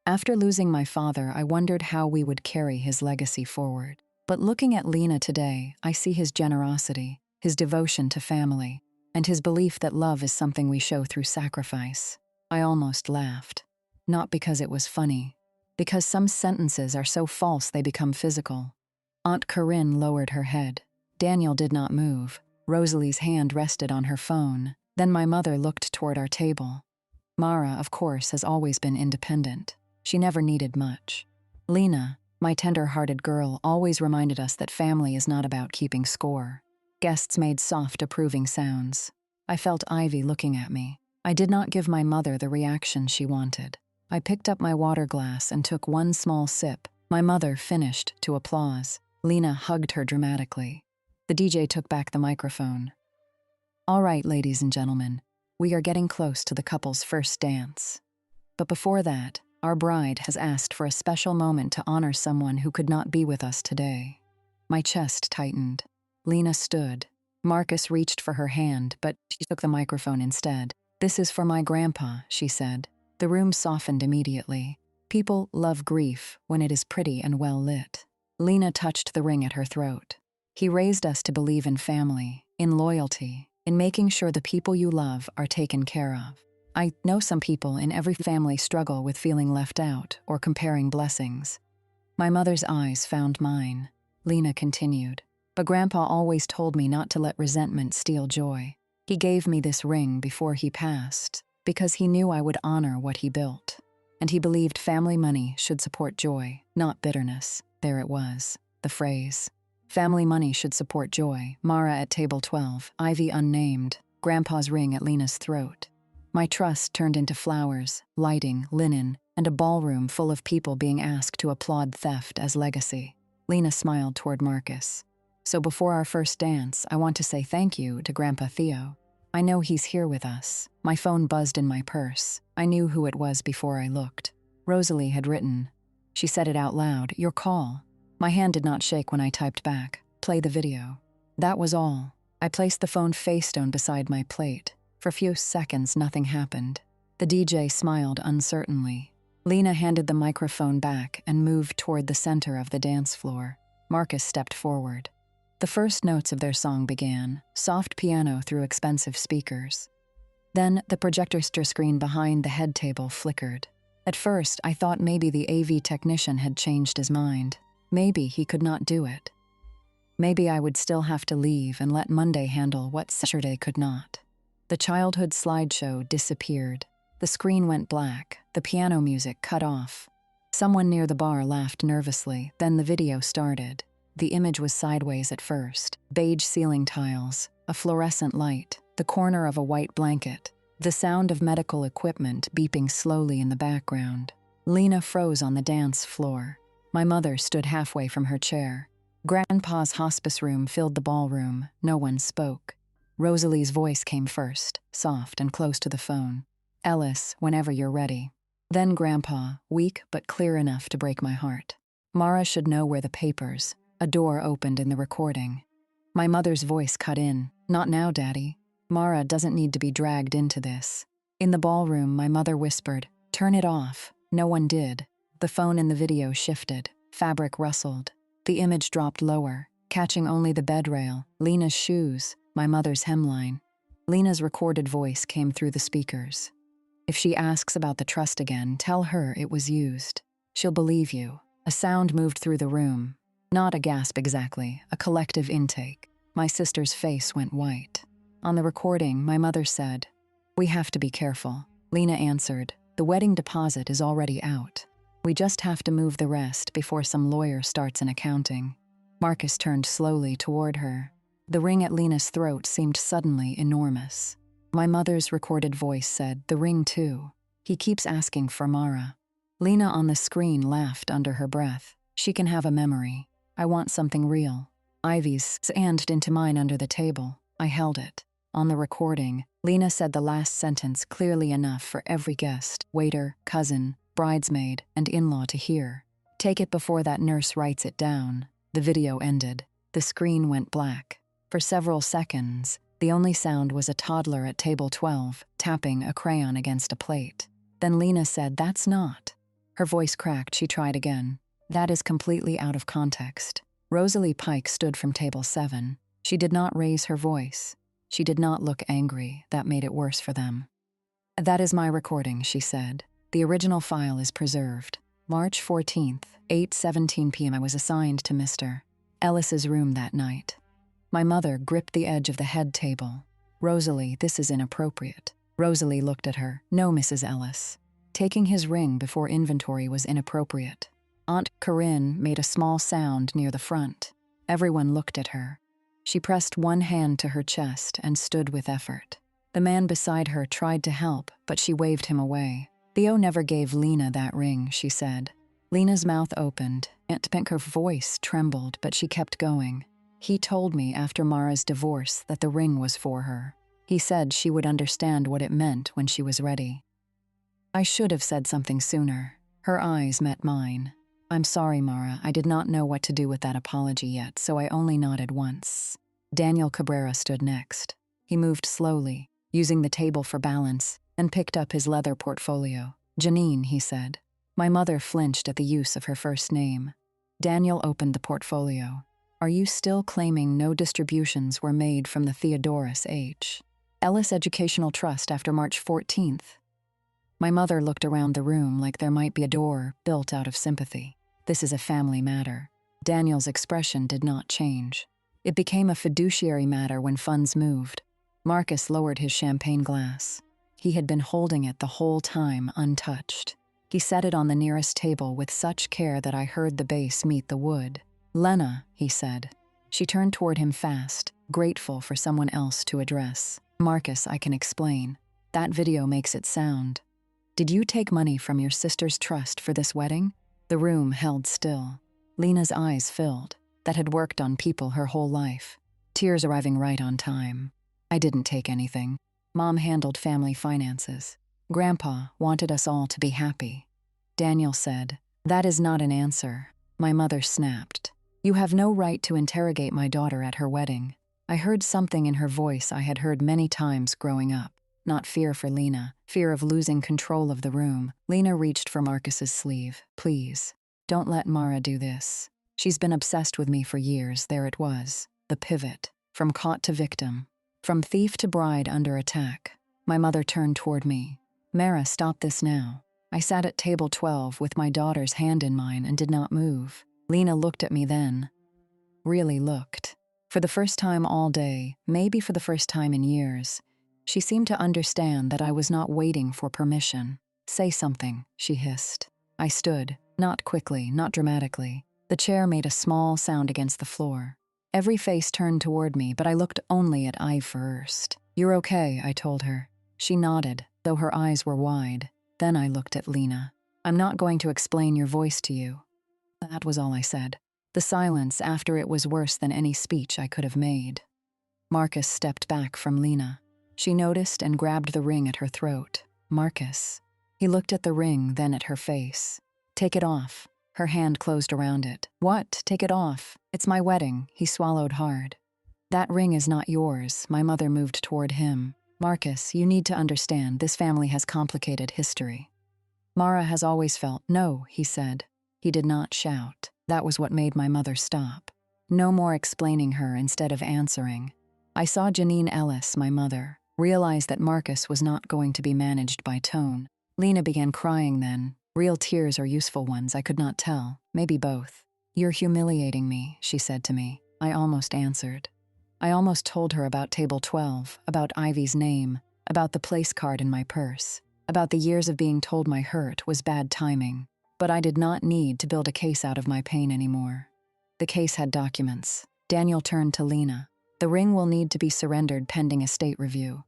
"After losing my father, I wondered how we would carry his legacy forward. But looking at Lena today, I see his generosity, his devotion to family, and his belief that love is something we show through sacrifice." I almost laughed. Not because it was funny, because some sentences are so false they become physical. Aunt Corinne lowered her head. Daniel did not move. Rosalie's hand rested on her phone. Then my mother looked toward our table. Mara, of course, has always been independent. She never needed much. Lena, my tender-hearted girl, always reminded us that family is not about keeping score. Guests made soft, approving sounds. I felt Ivy looking at me. I did not give my mother the reaction she wanted. I picked up my water glass and took one small sip. My mother finished to applause. Lena hugged her dramatically. The DJ took back the microphone. "All right, ladies and gentlemen, we are getting close to the couple's first dance. But before that, our bride has asked for a special moment to honor someone who could not be with us today." My chest tightened. Lena stood. Marcus reached for her hand, but she took the microphone instead. "This is for my grandpa," she said. The room softened immediately. People love grief when it is pretty and well lit. Lena touched the ring at her throat. "He raised us to believe in family, in loyalty, in making sure the people you love are taken care of. I know some people in every family struggle with feeling left out or comparing blessings." My mother's eyes found mine. Lena continued. But Grandpa always told me not to let resentment steal joy. He gave me this ring before he passed because he knew I would honor what he built. And he believed family money should support joy, not bitterness. There it was, the phrase. Family money should support joy. Mara at table 12, Ivy unnamed, Grandpa's ring at Lena's throat. My trust turned into flowers, lighting, linen, and a ballroom full of people being asked to applaud theft as legacy. Lena smiled toward Marcus. So before our first dance, I want to say thank you to Grandpa Theo. I know he's here with us. My phone buzzed in my purse. I knew who it was before I looked. Rosalie had written. She said it out loud, "Your call." My hand did not shake when I typed back, "Play the video." That was all. I placed the phone face down beside my plate. For a few seconds, nothing happened. The DJ smiled uncertainly. Lena handed the microphone back and moved toward the center of the dance floor. Marcus stepped forward. The first notes of their song began, soft piano through expensive speakers. Then the projector screen behind the head table flickered. At first, I thought maybe the AV technician had changed his mind. Maybe he could not do it. Maybe I would still have to leave and let Monday handle what Saturday could not. The childhood slideshow disappeared. The screen went black, the piano music cut off. Someone near the bar laughed nervously, then the video started. The image was sideways at first, beige ceiling tiles, a fluorescent light, the corner of a white blanket, the sound of medical equipment beeping slowly in the background. Lena froze on the dance floor. My mother stood halfway from her chair. Grandpa's hospice room filled the ballroom. No one spoke. Rosalie's voice came first, soft and close to the phone. "Ellis, whenever you're ready." Then Grandpa, weak but clear enough to break my heart. "Mara should know where the papers." A door opened in the recording. My mother's voice cut in. "Not now, Daddy. Mara doesn't need to be dragged into this." In the ballroom, my mother whispered, "Turn it off." No one did. The phone in the video shifted. Fabric rustled. The image dropped lower, catching only the bed rail, Lena's shoes, my mother's hemline. Lena's recorded voice came through the speakers. "If she asks about the trust again, tell her it was used. She'll believe you." A sound moved through the room. Not a gasp exactly, a collective intake. My sister's face went white. On the recording, my mother said, "We have to be careful." Lena answered, "The wedding deposit is already out. We just have to move the rest before some lawyer starts an accounting." Marcus turned slowly toward her. The ring at Lena's throat seemed suddenly enormous. My mother's recorded voice said, "The ring too. He keeps asking for Mara." Lena on the screen laughed under her breath. "She can have a memory. I want something real." Ivy's hand into mine under the table. I held it. On the recording, Lena said the last sentence clearly enough for every guest, waiter, cousin, bridesmaid, and in-law to hear. "Take it before that nurse writes it down." The video ended. The screen went black. For several seconds, the only sound was a toddler at table 12 tapping a crayon against a plate. Then Lena said, "That's not." Her voice cracked. She tried again. "That is completely out of context." Rosalie Pike stood from table 7. She did not raise her voice. She did not look angry. That made it worse for them. "That is my recording," she said. "The original file is preserved. March 14th, 8:17 p.m. I was assigned to Mr. Ellis's room that night." My mother gripped the edge of the head table. "Rosalie, this is inappropriate." Rosalie looked at her. "No, Mrs. Ellis. Taking his ring before inventory was inappropriate." Aunt Corinne made a small sound near the front. Everyone looked at her. She pressed one hand to her chest and stood with effort. The man beside her tried to help, but she waved him away. "Theo never gave Lena that ring," she said. Lena's mouth opened. Aunt Pinker's voice trembled, but she kept going. "He told me after Mara's divorce that the ring was for her. He said she would understand what it meant when she was ready." I should have said something sooner. Her eyes met mine. "I'm sorry, Mara. I did not know what to do with that apology yet, so I only nodded once." Daniel Cabrera stood next. He moved slowly, using the table for balance, and picked up his leather portfolio. "Janine," he said. My mother flinched at the use of her first name. Daniel opened the portfolio. "Are you still claiming no distributions were made from the Theodorus H. Ellis Educational Trust after March 14th? My mother looked around the room like there might be a door built out of sympathy. "This is a family matter." Daniel's expression did not change. It became a fiduciary matter when funds moved. Marcus lowered his champagne glass. He had been holding it the whole time, untouched. He set it on the nearest table with such care that I heard the base meet the wood. "Lena," he said. She turned toward him fast, grateful for someone else to address. "Marcus, I can explain. That video makes it sound. Did you take money from your sister's trust for this wedding?" The room held still. Lena's eyes filled. That had worked on people her whole life. Tears arriving right on time. "I didn't take anything. Mom handled family finances. Grandpa wanted us all to be happy." Daniel said, "That is not an answer." My mother snapped. "You have no right to interrogate my daughter at her wedding." I heard something in her voice I had heard many times growing up. Not fear for Lena, fear of losing control of the room. Lena reached for Marcus's sleeve. "Please, don't let Mara do this. She's been obsessed with me for years." There it was, the pivot, from caught to victim, from thief to bride under attack. My mother turned toward me. "Mara, stop this now." I sat at table 12 with my daughter's hand in mine and did not move. Lena looked at me then. Really looked. For the first time all day, maybe for the first time in years, she seemed to understand that I was not waiting for permission. "Say something," she hissed. I stood, not quickly, not dramatically. The chair made a small sound against the floor. Every face turned toward me, but I looked only at Eve first. "You're okay," I told her. She nodded, though her eyes were wide. Then I looked at Lena. "I'm not going to explain your voice to you." That was all I said. The silence after it was worse than any speech I could have made. Marcus stepped back from Lena. She noticed and grabbed the ring at her throat. "Marcus." He looked at the ring, then at her face. "Take it off." Her hand closed around it. "What? Take it off. It's my wedding." He swallowed hard. "That ring is not yours." My mother moved toward him. "Marcus, you need to understand, this family has complicated history." "Mara has always felt—" "No," he said. He did not shout. That was what made my mother stop. No more explaining her instead of answering. I saw Janine Ellis, my mother, realize that Marcus was not going to be managed by tone. Lena began crying then. Real tears or useful ones, I could not tell. Maybe both. "You're humiliating me," she said to me. I almost answered. I almost told her about table 12, about Ivy's name, about the place card in my purse, about the years of being told my hurt was bad timing. But I did not need to build a case out of my pain anymore. The case had documents. Daniel turned to Lena. "The ring will need to be surrendered pending estate review."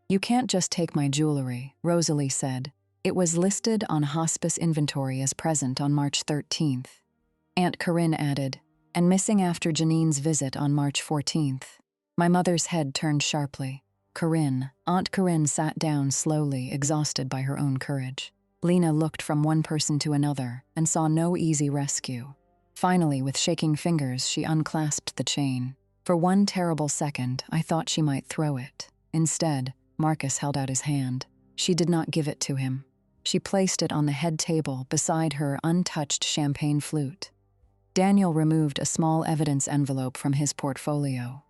"You can't just take my jewelry," Rosalie said. "It was listed on hospice inventory as present on March 13th. Aunt Corinne added, "And missing after Janine's visit on March 14th. My mother's head turned sharply. "Corinne." Aunt Corinne sat down slowly, exhausted by her own courage. Lena looked from one person to another and saw no easy rescue. Finally, with shaking fingers, she unclasped the chain. For one terrible second, I thought she might throw it. Instead, Marcus held out his hand. She did not give it to him. She placed it on the head table beside her untouched champagne flute. Daniel removed a small evidence envelope from his portfolio.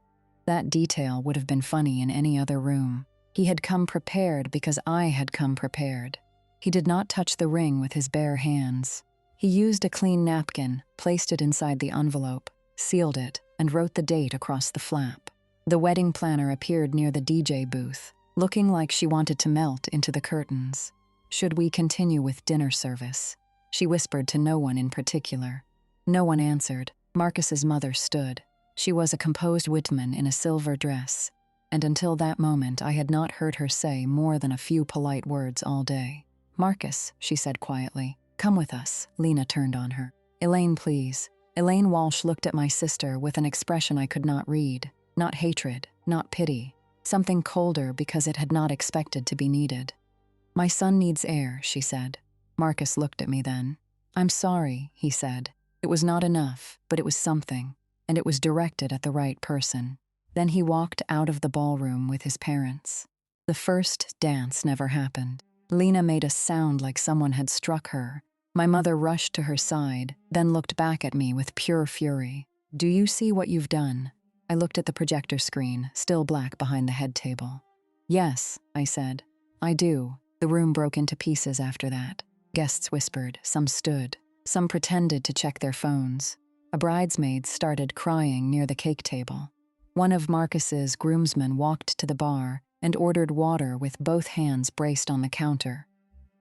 That detail would have been funny in any other room. He had come prepared because I had come prepared. He did not touch the ring with his bare hands. He used a clean napkin, placed it inside the envelope, sealed it, and wrote the date across the flap. The wedding planner appeared near the DJ booth, looking like she wanted to melt into the curtains. "Should we continue with dinner service?" She whispered to no one in particular. No one answered. Marcus's mother stood. She was a composed woman in a silver dress, and until that moment I had not heard her say more than a few polite words all day. "Marcus," she said quietly, "come with us." Lena turned on her. "Elaine, please." Elaine Walsh looked at my sister with an expression I could not read. Not hatred, not pity. Something colder because it had not expected to be needed. "My son needs air," she said. Marcus looked at me then. "I'm sorry," he said. It was not enough, but it was something, and it was directed at the right person. Then he walked out of the ballroom with his parents. The first dance never happened. Lena made a sound like someone had struck her. My mother rushed to her side, then looked back at me with pure fury. "Do you see what you've done?" I looked at the projector screen, still black behind the head table. "Yes," I said. "I do." The room broke into pieces after that. Guests whispered, some stood, some pretended to check their phones. A bridesmaid started crying near the cake table. One of Marcus's groomsmen walked to the bar and ordered water with both hands braced on the counter.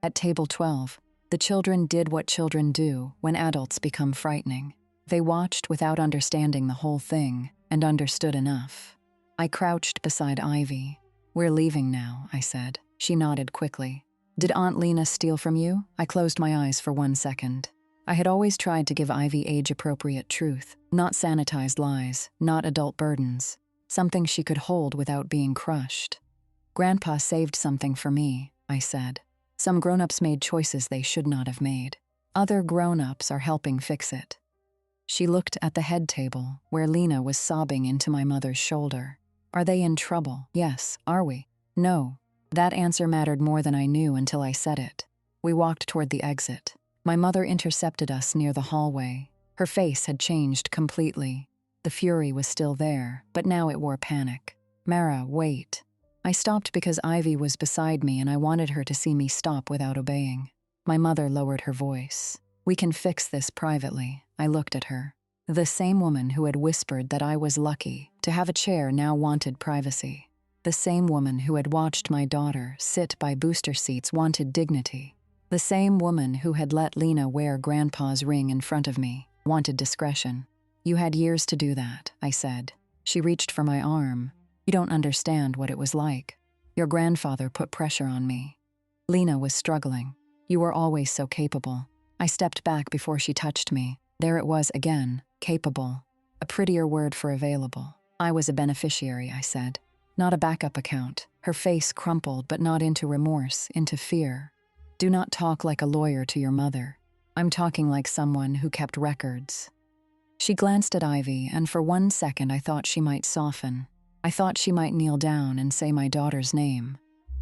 At table 12, the children did what children do when adults become frightening. They watched without understanding the whole thing and understood enough. I crouched beside Ivy. "We're leaving now," I said. She nodded quickly. "Did Aunt Lena steal from you?" I closed my eyes for 1 second. I had always tried to give Ivy age-appropriate truth, not sanitized lies, not adult burdens, something she could hold without being crushed. "Grandpa saved something for me," I said. "Some grown-ups made choices they should not have made. Other grown-ups are helping fix it." She looked at the head table, where Lena was sobbing into my mother's shoulder. "Are they in trouble?" "Yes." "Are we?" "No." That answer mattered more than I knew until I said it. We walked toward the exit. My mother intercepted us near the hallway. Her face had changed completely. The fury was still there, but now it wore panic. "Mara, wait." I stopped because Ivy was beside me and I wanted her to see me stop without obeying. My mother lowered her voice. "We can fix this privately." I looked at her. The same woman who had whispered that I was lucky to have a chair now wanted privacy. The same woman who had watched my daughter sit by booster seats wanted dignity. The same woman who had let Lena wear Grandpa's ring in front of me wanted discretion. "You had years to do that," I said. She reached for my arm. "You don't understand what it was like. Your grandfather put pressure on me." Lena was struggling. "You were always so capable." I stepped back before she touched me. There it was again, capable. A prettier word for available. "I was a beneficiary," I said. "Not a backup account." Her face crumpled, but not into remorse, into fear. "Do not talk like a lawyer to your mother. I'm talking like someone who kept records." She glanced at Ivy, and for 1 second I thought she might soften. I thought she might kneel down and say my daughter's name.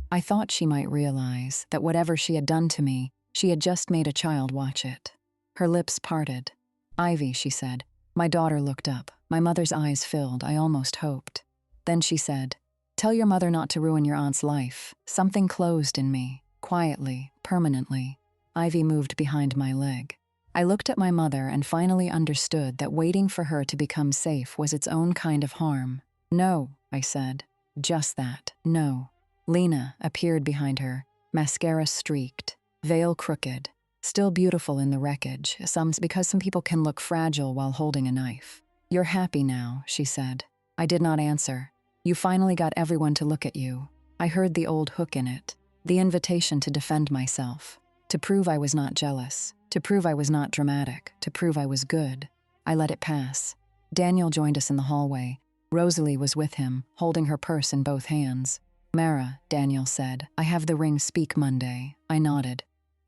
I thought she might realize that whatever she had done to me, she had just made a child watch it. Her lips parted. "Ivy," she said. My daughter looked up. My mother's eyes filled, I almost hoped. Then she said, "Tell your mother not to ruin your aunt's life." Something closed in me, quietly, permanently. Ivy moved behind my leg. I looked at my mother and finally understood that waiting for her to become safe was its own kind of harm. "No," I said. Just that, no. Lena appeared behind her, mascara streaked, veil crooked, still beautiful in the wreckage, because some people can look fragile while holding a knife. "You're happy now," she said. I did not answer. "You finally got everyone to look at you." I heard the old hook in it, the invitation to defend myself, to prove I was not jealous, to prove I was not dramatic, to prove I was good. I let it pass. Daniel joined us in the hallway. Rosalie was with him, holding her purse in both hands. "Mara," Daniel said, "I have the ring speak Monday." I nodded.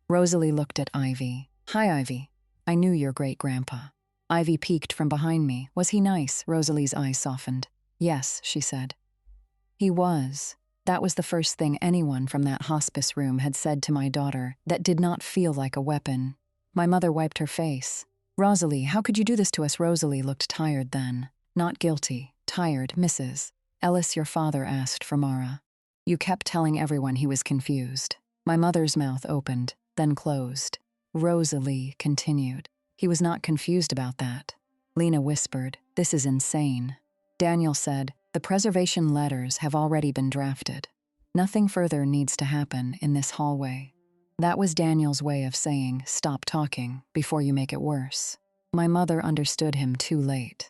Rosalie looked at Ivy. "Hi, Ivy. I knew your great-grandpa." Ivy peeked from behind me. "Was he nice?" Rosalie's eyes softened. "Yes," she said. "He was." That was the first thing anyone from that hospice room had said to my daughter that did not feel like a weapon. My mother wiped her face. "Rosalie, how could you do this to us?" Rosalie looked tired then. Not guilty. Tired. "Mrs. Ellis, your father asked for Mara. You kept telling everyone he was confused." My mother's mouth opened, then closed. Rosalie continued. "He was not confused about that." Lena whispered, "This is insane." Daniel said, "The preservation letters have already been drafted. Nothing further needs to happen in this hallway." That was Daniel's way of saying, "Stop talking before you make it worse." My mother understood him too late.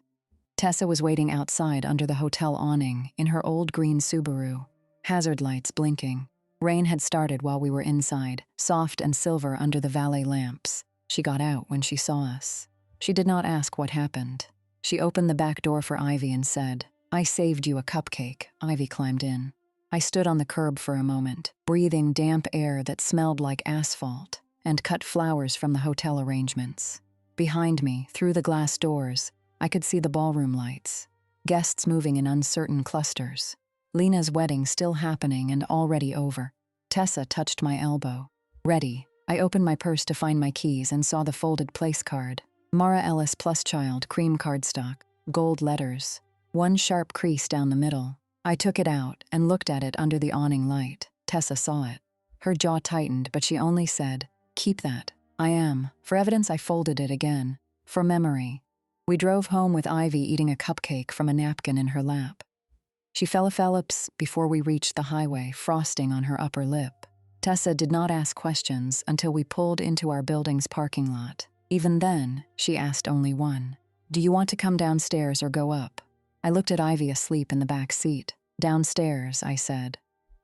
Tessa was waiting outside under the hotel awning in her old green Subaru, hazard lights blinking. Rain had started while we were inside, soft and silver under the valet lamps. She got out when she saw us. She did not ask what happened. She opened the back door for Ivy and said, "I saved you a cupcake." Ivy climbed in. I stood on the curb for a moment, breathing damp air that smelled like asphalt, and cut flowers from the hotel arrangements. Behind me, through the glass doors, I could see the ballroom lights, guests moving in uncertain clusters. Lena's wedding still happening and already over. Tessa touched my elbow. "Ready." I opened my purse to find my keys and saw the folded place card. Mara Ellis plus child, cream cardstock, gold letters, one sharp crease down the middle. I took it out and looked at it under the awning light. Tessa saw it. Her jaw tightened, but she only said, "Keep that." "I am." For evidence, I folded it again. For memory. We drove home with Ivy eating a cupcake from a napkin in her lap. She fell a Phillips before we reached the highway, frosting on her upper lip. Tessa did not ask questions until we pulled into our building's parking lot. Even then, she asked only one. Do you want to come downstairs or go up? I looked at Ivy asleep in the back seat. Downstairs, I said.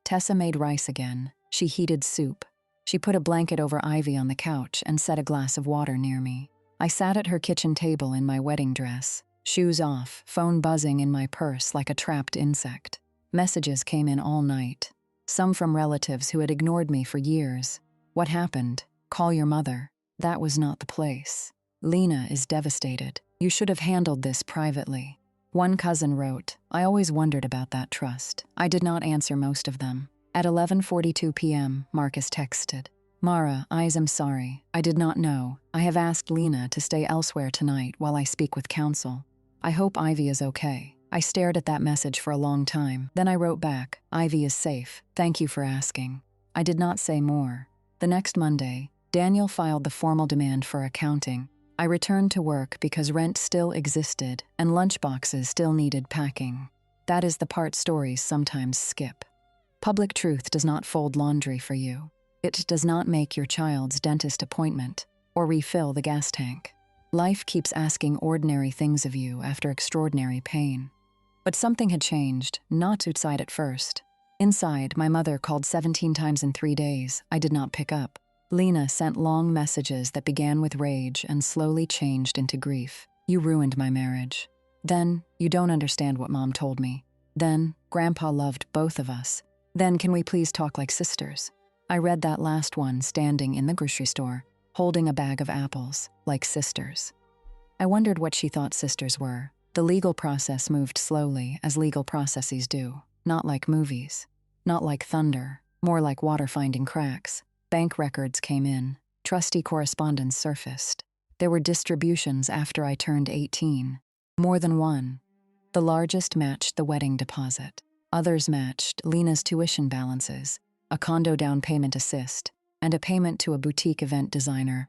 Tessa made rice again. She heated soup. She put a blanket over Ivy on the couch and set a glass of water near me. I sat at her kitchen table in my wedding dress, shoes off, phone buzzing in my purse like a trapped insect. Messages came in all night. Some from relatives who had ignored me for years. What happened? Call your mother. That was not the place. Lena is devastated. You should have handled this privately. One cousin wrote, I always wondered about that trust. I did not answer most of them. At 11:42 p.m., Marcus texted, Mara, I am sorry. I did not know. I have asked Lena to stay elsewhere tonight while I speak with counsel. I hope Ivy is okay. I stared at that message for a long time. Then I wrote back, Ivy is safe. Thank you for asking. I did not say more. The next Monday, Daniel filed the formal demand for accounting. I returned to work because rent still existed and lunchboxes still needed packing. That is the part stories sometimes skip. Public truth does not fold laundry for you. It does not make your child's dentist appointment or refill the gas tank. Life keeps asking ordinary things of you after extraordinary pain. But something had changed, not outside at first. Inside, my mother called 17 times in 3 days. I did not pick up. Lena sent long messages that began with rage and slowly changed into grief. You ruined my marriage. Then, you don't understand what Mom told me. Then, Grandpa loved both of us. Then, can we please talk like sisters? I read that last one standing in the grocery store, holding a bag of apples, like sisters. I wondered what she thought sisters were. The legal process moved slowly, as legal processes do. Not like movies. Not like thunder. More like water finding cracks. Bank records came in. Trustee correspondence surfaced. There were distributions after I turned 18. More than one. The largest matched the wedding deposit. Others matched Lena's tuition balances, a condo down payment assist, and a payment to a boutique event designer.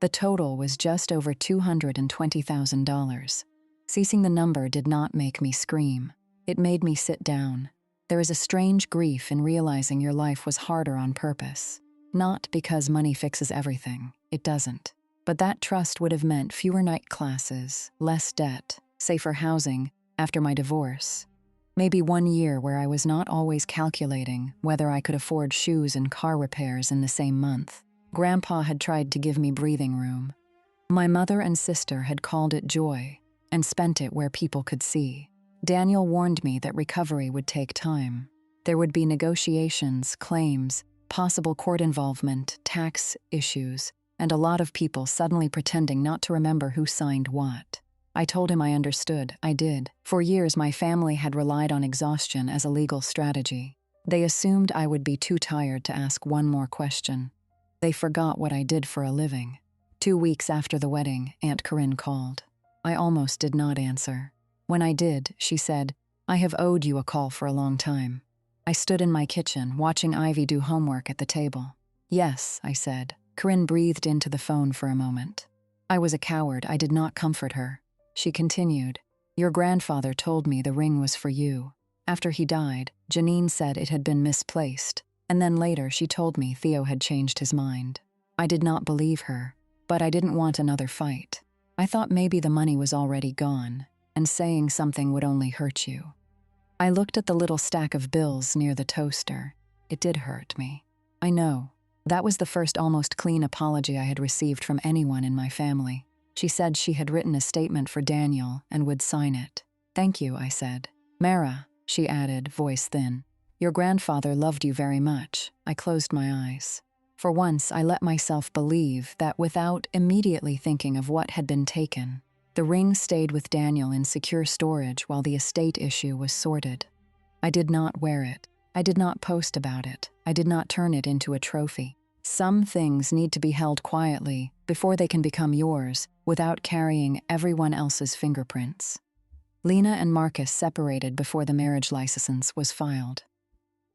The total was just over $220,000. Ceasing the number did not make me scream. It made me sit down. There is a strange grief in realizing your life was harder on purpose. Not because money fixes everything. It doesn't. But that trust would have meant fewer night classes, less debt, safer housing after my divorce. Maybe 1 year where I was not always calculating whether I could afford shoes and car repairs in the same month. Grandpa had tried to give me breathing room. My mother and sister had called it joy and spent it where people could see. Daniel warned me that recovery would take time. There would be negotiations, claims, possible court involvement, tax issues, and a lot of people suddenly pretending not to remember who signed what. I told him I understood. I did. For years, my family had relied on exhaustion as a legal strategy. They assumed I would be too tired to ask one more question. They forgot what I did for a living. 2 weeks after the wedding, Aunt Corinne called. I almost did not answer. When I did, she said, I have owed you a call for a long time. I stood in my kitchen, watching Ivy do homework at the table. Yes, I said. Corinne breathed into the phone for a moment. I was a coward. I did not comfort her. She continued, Your grandfather told me the ring was for you. After he died, Janine said it had been misplaced, and then later she told me Theo had changed his mind. I did not believe her, but I didn't want another fight. I thought maybe the money was already gone, and saying something would only hurt you. I looked at the little stack of bills near the toaster. It did hurt me. I know. That was the first almost clean apology I had received from anyone in my family. She said she had written a statement for Daniel and would sign it. Thank you, I said. Mara, she added, voice thin. Your grandfather loved you very much. I closed my eyes. For once, I let myself believe that without immediately thinking of what had been taken, the ring stayed with Daniel in secure storage while the estate issue was sorted. I did not wear it. I did not post about it. I did not turn it into a trophy. Some things need to be held quietly before they can become yours without carrying everyone else's fingerprints. Lena and Marcus separated before the marriage license was filed.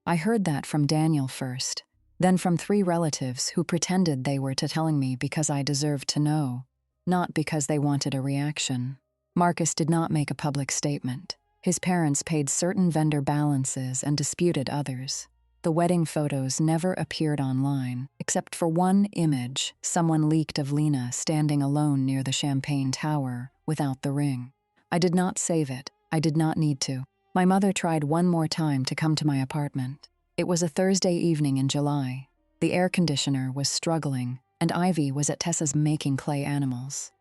I heard that from Daniel first, then from 3 relatives who pretended they were telling me because I deserved to know, not because they wanted a reaction. Marcus did not make a public statement. His parents paid certain vendor balances and disputed others. The wedding photos never appeared online, except for one image someone leaked of Lena standing alone near the champagne tower without the ring. I did not save it. I did not need to. My mother tried one more time to come to my apartment. It was a Thursday evening in July. The air conditioner was struggling, and Ivy was at Tessa's making clay animals.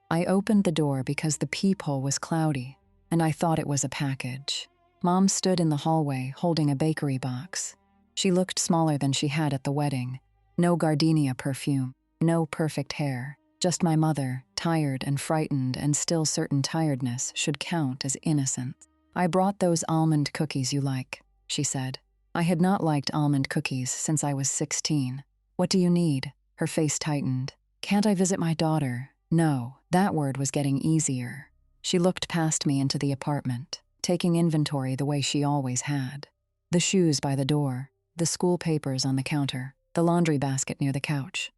I opened the door because the peephole was cloudy, and I thought it was a package. Mom stood in the hallway holding a bakery box. She looked smaller than she had at the wedding. No gardenia perfume, no perfect hair. Just my mother, tired and frightened, and still certain tiredness should count as innocence. "I brought those almond cookies you like," she said. I had not liked almond cookies since I was 16. "What do you need?" Her face tightened. "Can't I visit my daughter?" No, that word was getting easier. She looked past me into the apartment, taking inventory the way she always had. The shoes by the door, the school papers on the counter, the laundry basket near the couch.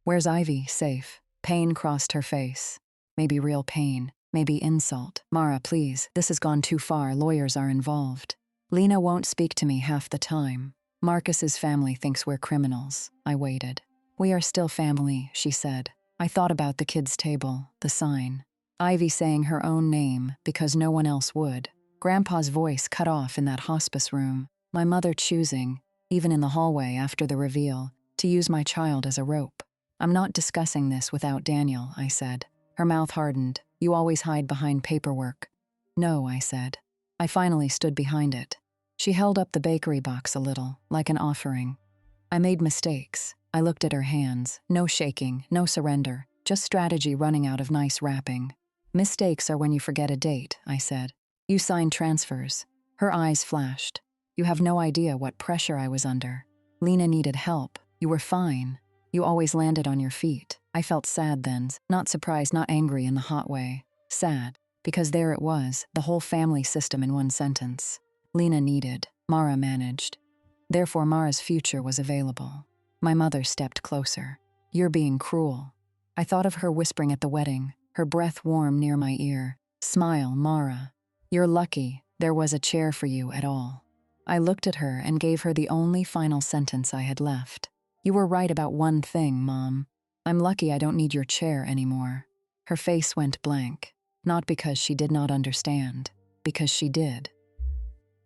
"Where's Ivy?" "Safe." Pain crossed her face. Maybe real pain, maybe insult. "Mara, please, this has gone too far. Lawyers are involved. Lena won't speak to me half the time. Marcus's family thinks we're criminals." I waited. "We are still family," she said. I thought about the kids' table, the sign. Ivy saying her own name because no one else would. Grandpa's voice cut off in that hospice room. My mother choosing, even in the hallway after the reveal, to use my child as a rope. "I'm not discussing this without Daniel," I said. Her mouth hardened. "You always hide behind paperwork." "No," I said. I finally stood behind it. She held up the bakery box a little, like an offering. "I made mistakes." I looked at her hands. No shaking, no surrender, just strategy running out of nice wrapping. "Mistakes are when you forget a date," I said. "You signed transfers." Her eyes flashed. "You have no idea what pressure I was under. Lena needed help. You were fine. You always landed on your feet." I felt sad then, not surprised, not angry in the hot way. Sad, because there it was, the whole family system in one sentence. Lena needed. Mara managed. Therefore Mara's future was available. My mother stepped closer. "You're being cruel." I thought of her whispering at the wedding, her breath warm near my ear. "Smile, Mara. You're lucky there was a chair for you at all." I looked at her and gave her the only final sentence I had left. "You were right about one thing, Mom. I'm lucky I don't need your chair anymore." Her face went blank, not because she did not understand, because she did.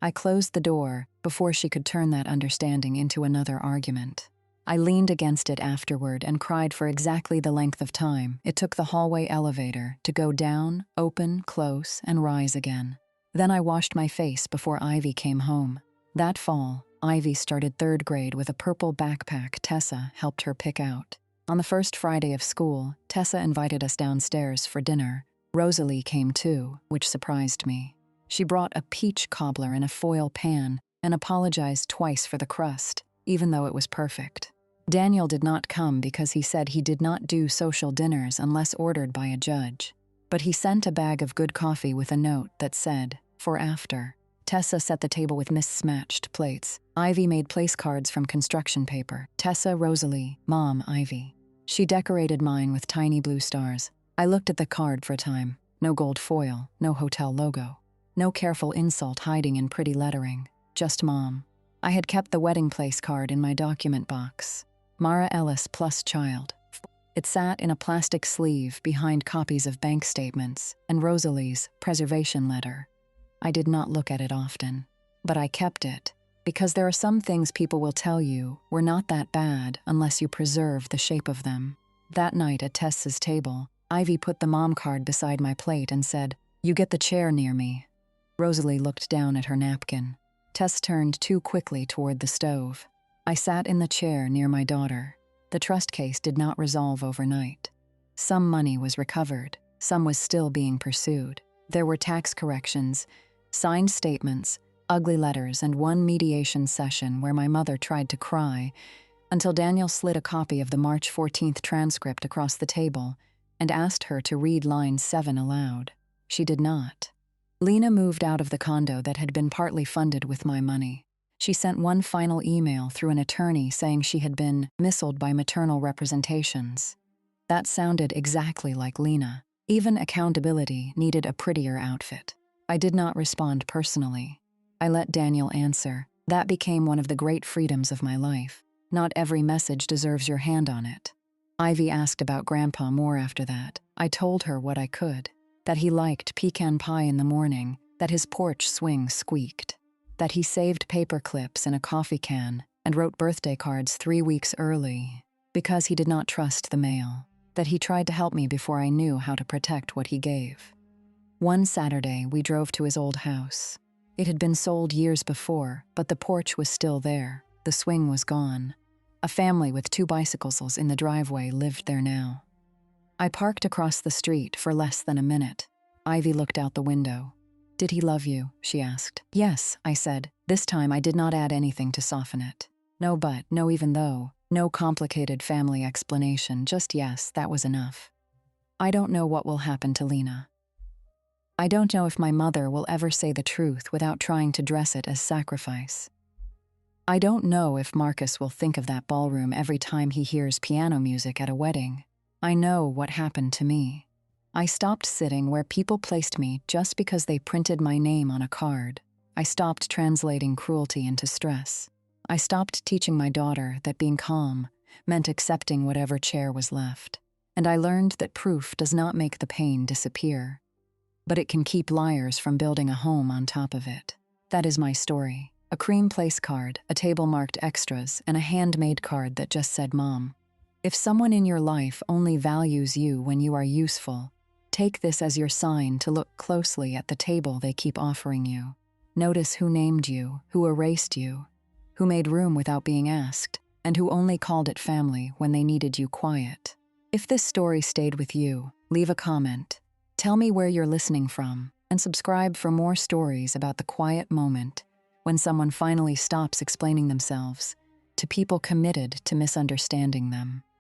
I closed the door before she could turn that understanding into another argument. I leaned against it afterward and cried for exactly the length of time it took the hallway elevator to go down, open, close, and rise again. Then I washed my face before Ivy came home. That fall, Ivy started 3rd grade with a purple backpack Tessa helped her pick out. On the first Friday of school, Tessa invited us downstairs for dinner. Rosalie came too, which surprised me. She brought a peach cobbler in a foil pan and apologized twice for the crust, even though it was perfect. Daniel did not come because he said he did not do social dinners unless ordered by a judge. But he sent a bag of good coffee with a note that said, "For after." Tessa set the table with mismatched plates. Ivy made place cards from construction paper. Tessa, Rosalie, Mom, Ivy. She decorated mine with tiny blue stars. I looked at the card for a time. No gold foil, no hotel logo. No careful insult hiding in pretty lettering. Just Mom. I had kept the wedding place card in my document box. Mara Ellis plus child. It sat in a plastic sleeve behind copies of bank statements and Rosalie's preservation letter. I did not look at it often, but I kept it because there are some things people will tell you were not that bad unless you preserve the shape of them. That night at Tess's table, Ivy put the mom card beside my plate and said, "You get the chair near me." Rosalie looked down at her napkin. Tess turned too quickly toward the stove. I sat in the chair near my daughter. The trust case did not resolve overnight. Some money was recovered, some was still being pursued. There were tax corrections, signed statements, ugly letters, and one mediation session where my mother tried to cry until Daniel slid a copy of the March 14th transcript across the table and asked her to read line 7 aloud. She did not. Lena moved out of the condo that had been partly funded with my money. She sent one final email through an attorney saying she had been misled by maternal representations. That sounded exactly like Lena. Even accountability needed a prettier outfit. I did not respond personally. I let Daniel answer. That became one of the great freedoms of my life. Not every message deserves your hand on it. Ivy asked about Grandpa more after that. I told her what I could. That he liked pecan pie in the morning, that his porch swing squeaked, that he saved paper clips in a coffee can and wrote birthday cards 3 weeks early because he did not trust the mail, that he tried to help me before I knew how to protect what he gave. One Saturday, we drove to his old house. It had been sold years before, but the porch was still there. The swing was gone. A family with 2 bicycles in the driveway lived there now. I parked across the street for less than a minute. Ivy looked out the window. "Did he love you?" she asked. "Yes," I said. This time I did not add anything to soften it. No but, no even though, no complicated family explanation, just yes, that was enough. I don't know what will happen to Lena. I don't know if my mother will ever say the truth without trying to dress it as sacrifice. I don't know if Marcus will think of that ballroom every time he hears piano music at a wedding. I know what happened to me. I stopped sitting where people placed me just because they printed my name on a card. I stopped translating cruelty into stress. I stopped teaching my daughter that being calm meant accepting whatever chair was left. And I learned that proof does not make the pain disappear, but it can keep liars from building a home on top of it. That is my story. A cream place card, a table marked extras, and a handmade card that just said Mom. If someone in your life only values you when you are useful, take this as your sign to look closely at the table they keep offering you. Notice who named you, who erased you, who made room without being asked, and who only called it family when they needed you quiet. If this story stayed with you, leave a comment. Tell me where you're listening from, and subscribe for more stories about the quiet moment when someone finally stops explaining themselves to people committed to misunderstanding them.